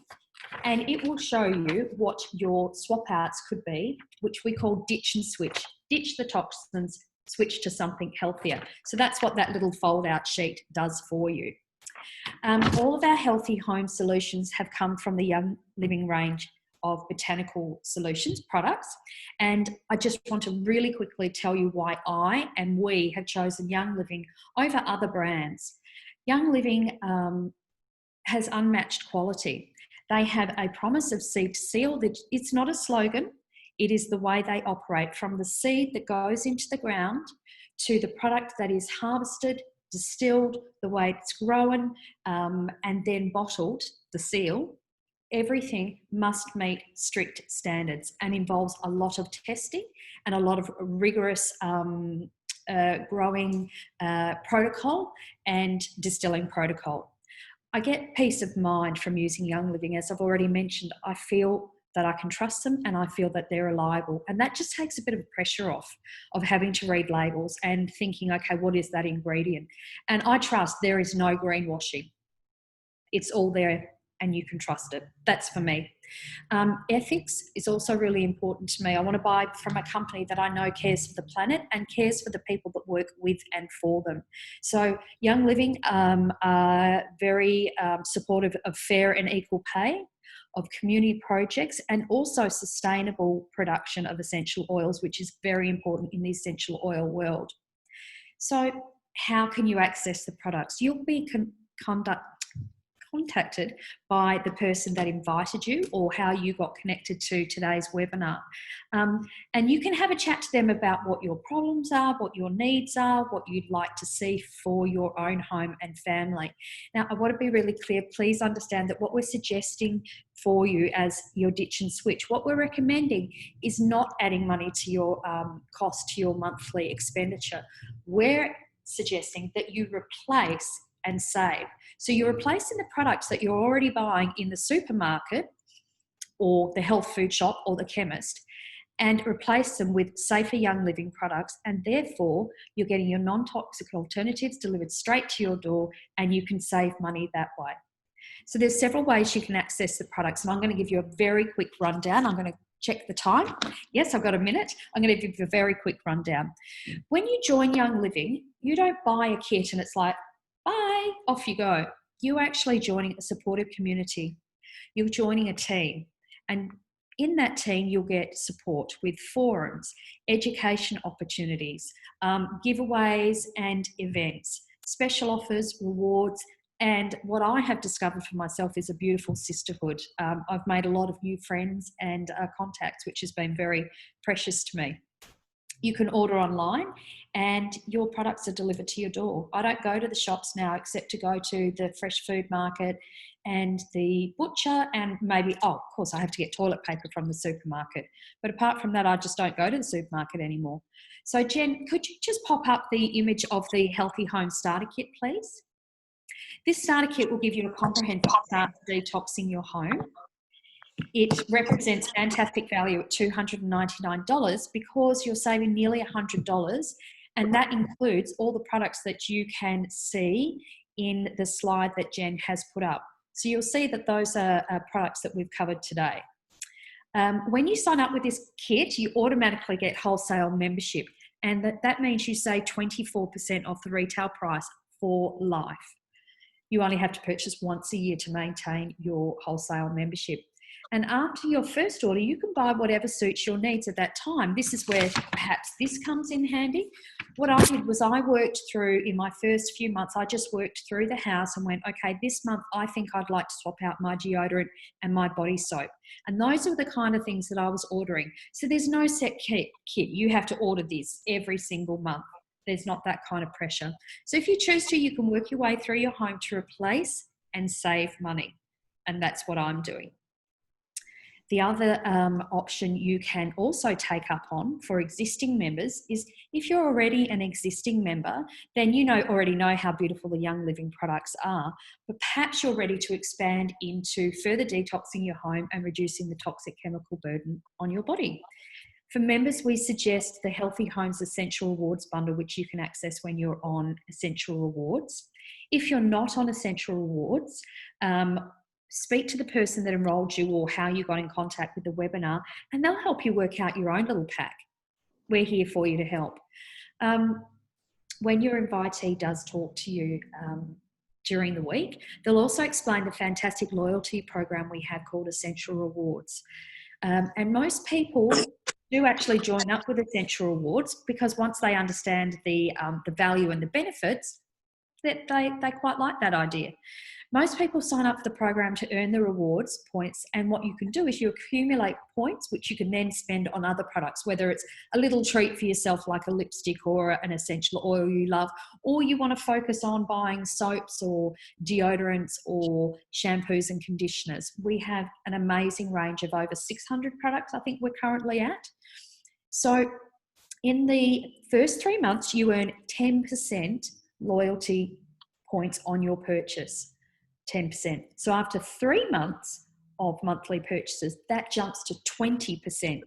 and it will show you what your swap outs could be, which we call ditch and switch. Ditch the toxins, switch to something healthier. So that's what that little fold out sheet does for you. All of our healthy home solutions have come from the Young Living range of botanical solutions products, and I just want to really quickly tell you why I and we have chosen Young Living over other brands. Young Living has unmatched quality. They have a promise of seed to seal. It's not a slogan, it is the way they operate, from the seed that goes into the ground to the product that is harvested, distilled, the way it's grown, and then bottled, the seal. Everything must meet strict standards and involves a lot of testing and a lot of rigorous growing protocol and distilling protocol. I get peace of mind from using Young Living. As I've already mentioned, I feel that I can trust them and I feel that they're reliable. And that just takes a bit of pressure off of having to read labels and thinking, okay, what is that ingredient? And I trust there is no greenwashing. It's all there and you can trust it. That's for me. Ethics is also really important to me. I want to buy from a company that I know cares for the planet and cares for the people that work with and for them. So Young Living are very supportive of fair and equal pay, of community projects, and also sustainable production of essential oils, which is very important in the essential oil world. So how can you access the products? You'll be contacted by the person that invited you or how you got connected to today's webinar. And you can have a chat to them about what your problems are, what your needs are, what you'd like to see for your own home and family. Now, I want to be really clear. Please understand that what we're suggesting for you as your ditch and switch, what we're recommending is not adding money to your cost, to your monthly expenditure. We're suggesting that you replace and save. So you're replacing the products that you're already buying in the supermarket or the health food shop or the chemist, and replace them with safer Young Living products, and therefore you're getting your non-toxic alternatives delivered straight to your door, and you can save money that way. So there's several ways you can access the products, and I'm going to give you a very quick rundown. I'm going to check the time. Yes, I've got a minute. I'm going to give you a very quick rundown. When you join Young Living, you don't buy a kit and it's like, bye, off you go. You're actually joining a supportive community. You're joining a team. And in that team, you'll get support with forums, education opportunities, giveaways and events, special offers, rewards, and what I have discovered for myself is a beautiful sisterhood. I've made a lot of new friends and contacts, which has been very precious to me. You can order online and your products are delivered to your door. I don't go to the shops now except to go to the fresh food market and the butcher, and maybe, oh, of course, I have to get toilet paper from the supermarket. But apart from that, I just don't go to the supermarket anymore. So Jen, could you just pop up the image of the Healthy Home Starter Kit, please? This starter kit will give you a comprehensive start to detoxing your home. It represents fantastic value at $299 because you're saving nearly $100, and that includes all the products that you can see in the slide that Jen has put up. So you'll see that those are products that we've covered today. When you sign up with this kit, you automatically get wholesale membership, and that means you save 24% off the retail price for life. You only have to purchase once a year to maintain your wholesale membership. And after your first order, you can buy whatever suits your needs at that time. This is where perhaps this comes in handy. What I did was I worked through, in my first few months, I just worked through the house and went, okay, this month I think I'd like to swap out my deodorant and my body soap. And those are the kind of things that I was ordering. So there's no set kit. You have to order this every single month. There's not that kind of pressure. So if you choose to, you can work your way through your home to replace and save money. And that's what I'm doing. The other option you can also take up on for existing members is if you're already an existing member, then you already know how beautiful the Young Living products are, but perhaps you're ready to expand into further detoxing your home and reducing the toxic chemical burden on your body. For members, we suggest the Healthy Homes Essential Rewards bundle, which you can access when you're on Essential Rewards. If you're not on Essential Rewards, speak to the person that enrolled you or how you got in contact with the webinar, and they'll help you work out your own little pack. We're here for you to help. When your invitee does talk to you during the week, they'll also explain the fantastic loyalty program we have called Essential Rewards. And most people do actually join up with Essential Rewards because once they understand the value and the benefits, that they quite like that idea. Most people sign up for the program to earn the rewards points, and what you can do is you accumulate points which you can then spend on other products, whether it's a little treat for yourself like a lipstick or an essential oil you love, or you want to focus on buying soaps or deodorants or shampoos and conditioners. We have an amazing range of over 600 products I think we're currently at. So in the first 3 months you earn 10% loyalty points on your purchase. 10%. So after 3 months of monthly purchases, that jumps to 20%.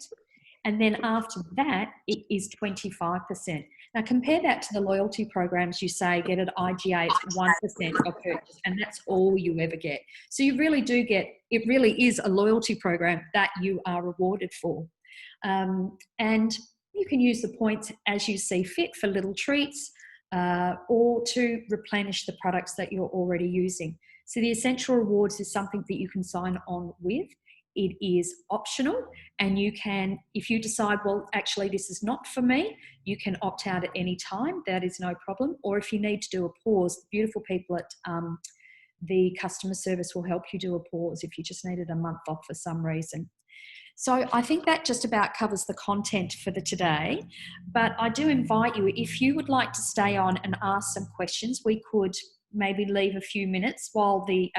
And then after that, it is 25%. Now compare that to the loyalty programs you say get at IGA, it's 1% of purchase, and that's all you ever get. So you really do get, it really is a loyalty program that you are rewarded for. And you can use the points as you see fit for little treats or to replenish the products that you're already using. So the Essential Rewards is something that you can sign on with. It is optional, and you can, if you decide, well, actually this is not for me, you can opt out at any time. That is no problem. Or if you need to do a pause, the beautiful people at the customer service will help you do a pause if you just needed a month off for some reason. So I think that just about covers the content for the today, but I do invite you, if you would like to stay on and ask some questions, we could maybe leave a few minutes while the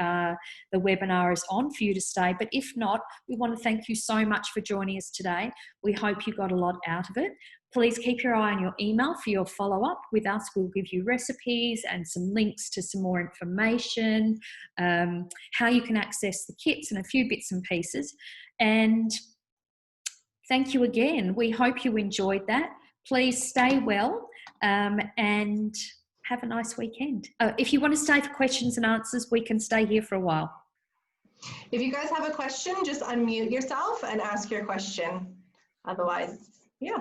webinar is on for you to stay. But if not, we want to thank you so much for joining us today. We hope you got a lot out of it. Please keep your eye on your email for your follow-up with us. We'll give you recipes and some links to some more information, how you can access the kits and a few bits and pieces. And thank you again. We hope you enjoyed that. Please stay well and have a nice weekend. If you want to stay for questions and answers, we can stay here for a while. If you guys have a question, just unmute yourself and ask your question. Otherwise, yeah.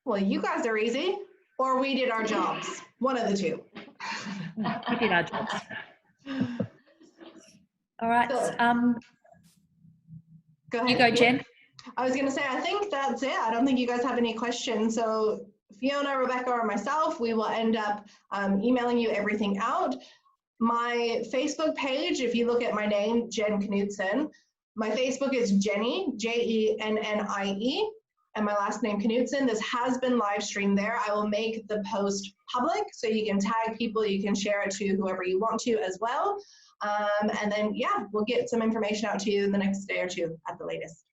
Well, you guys are easy, or we did our jobs. One of the two. We did our jobs. All right. So, go ahead. You go, Jen. I was going to say, I think that's it. I don't think you guys have any questions. So Fiona, Rebecca, or myself, we will end up emailing you everything out. My Facebook page, if you look at my name, Jen Knudsen, my Facebook is Jenny, Jennie, and my last name Knudsen. This has been live streamed there. I will make the post public so you can tag people, you can share it to whoever you want to as well. And then, yeah, we'll get some information out to you in the next day or two at the latest.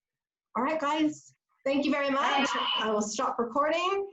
All right, guys, thank you very much. I will stop recording.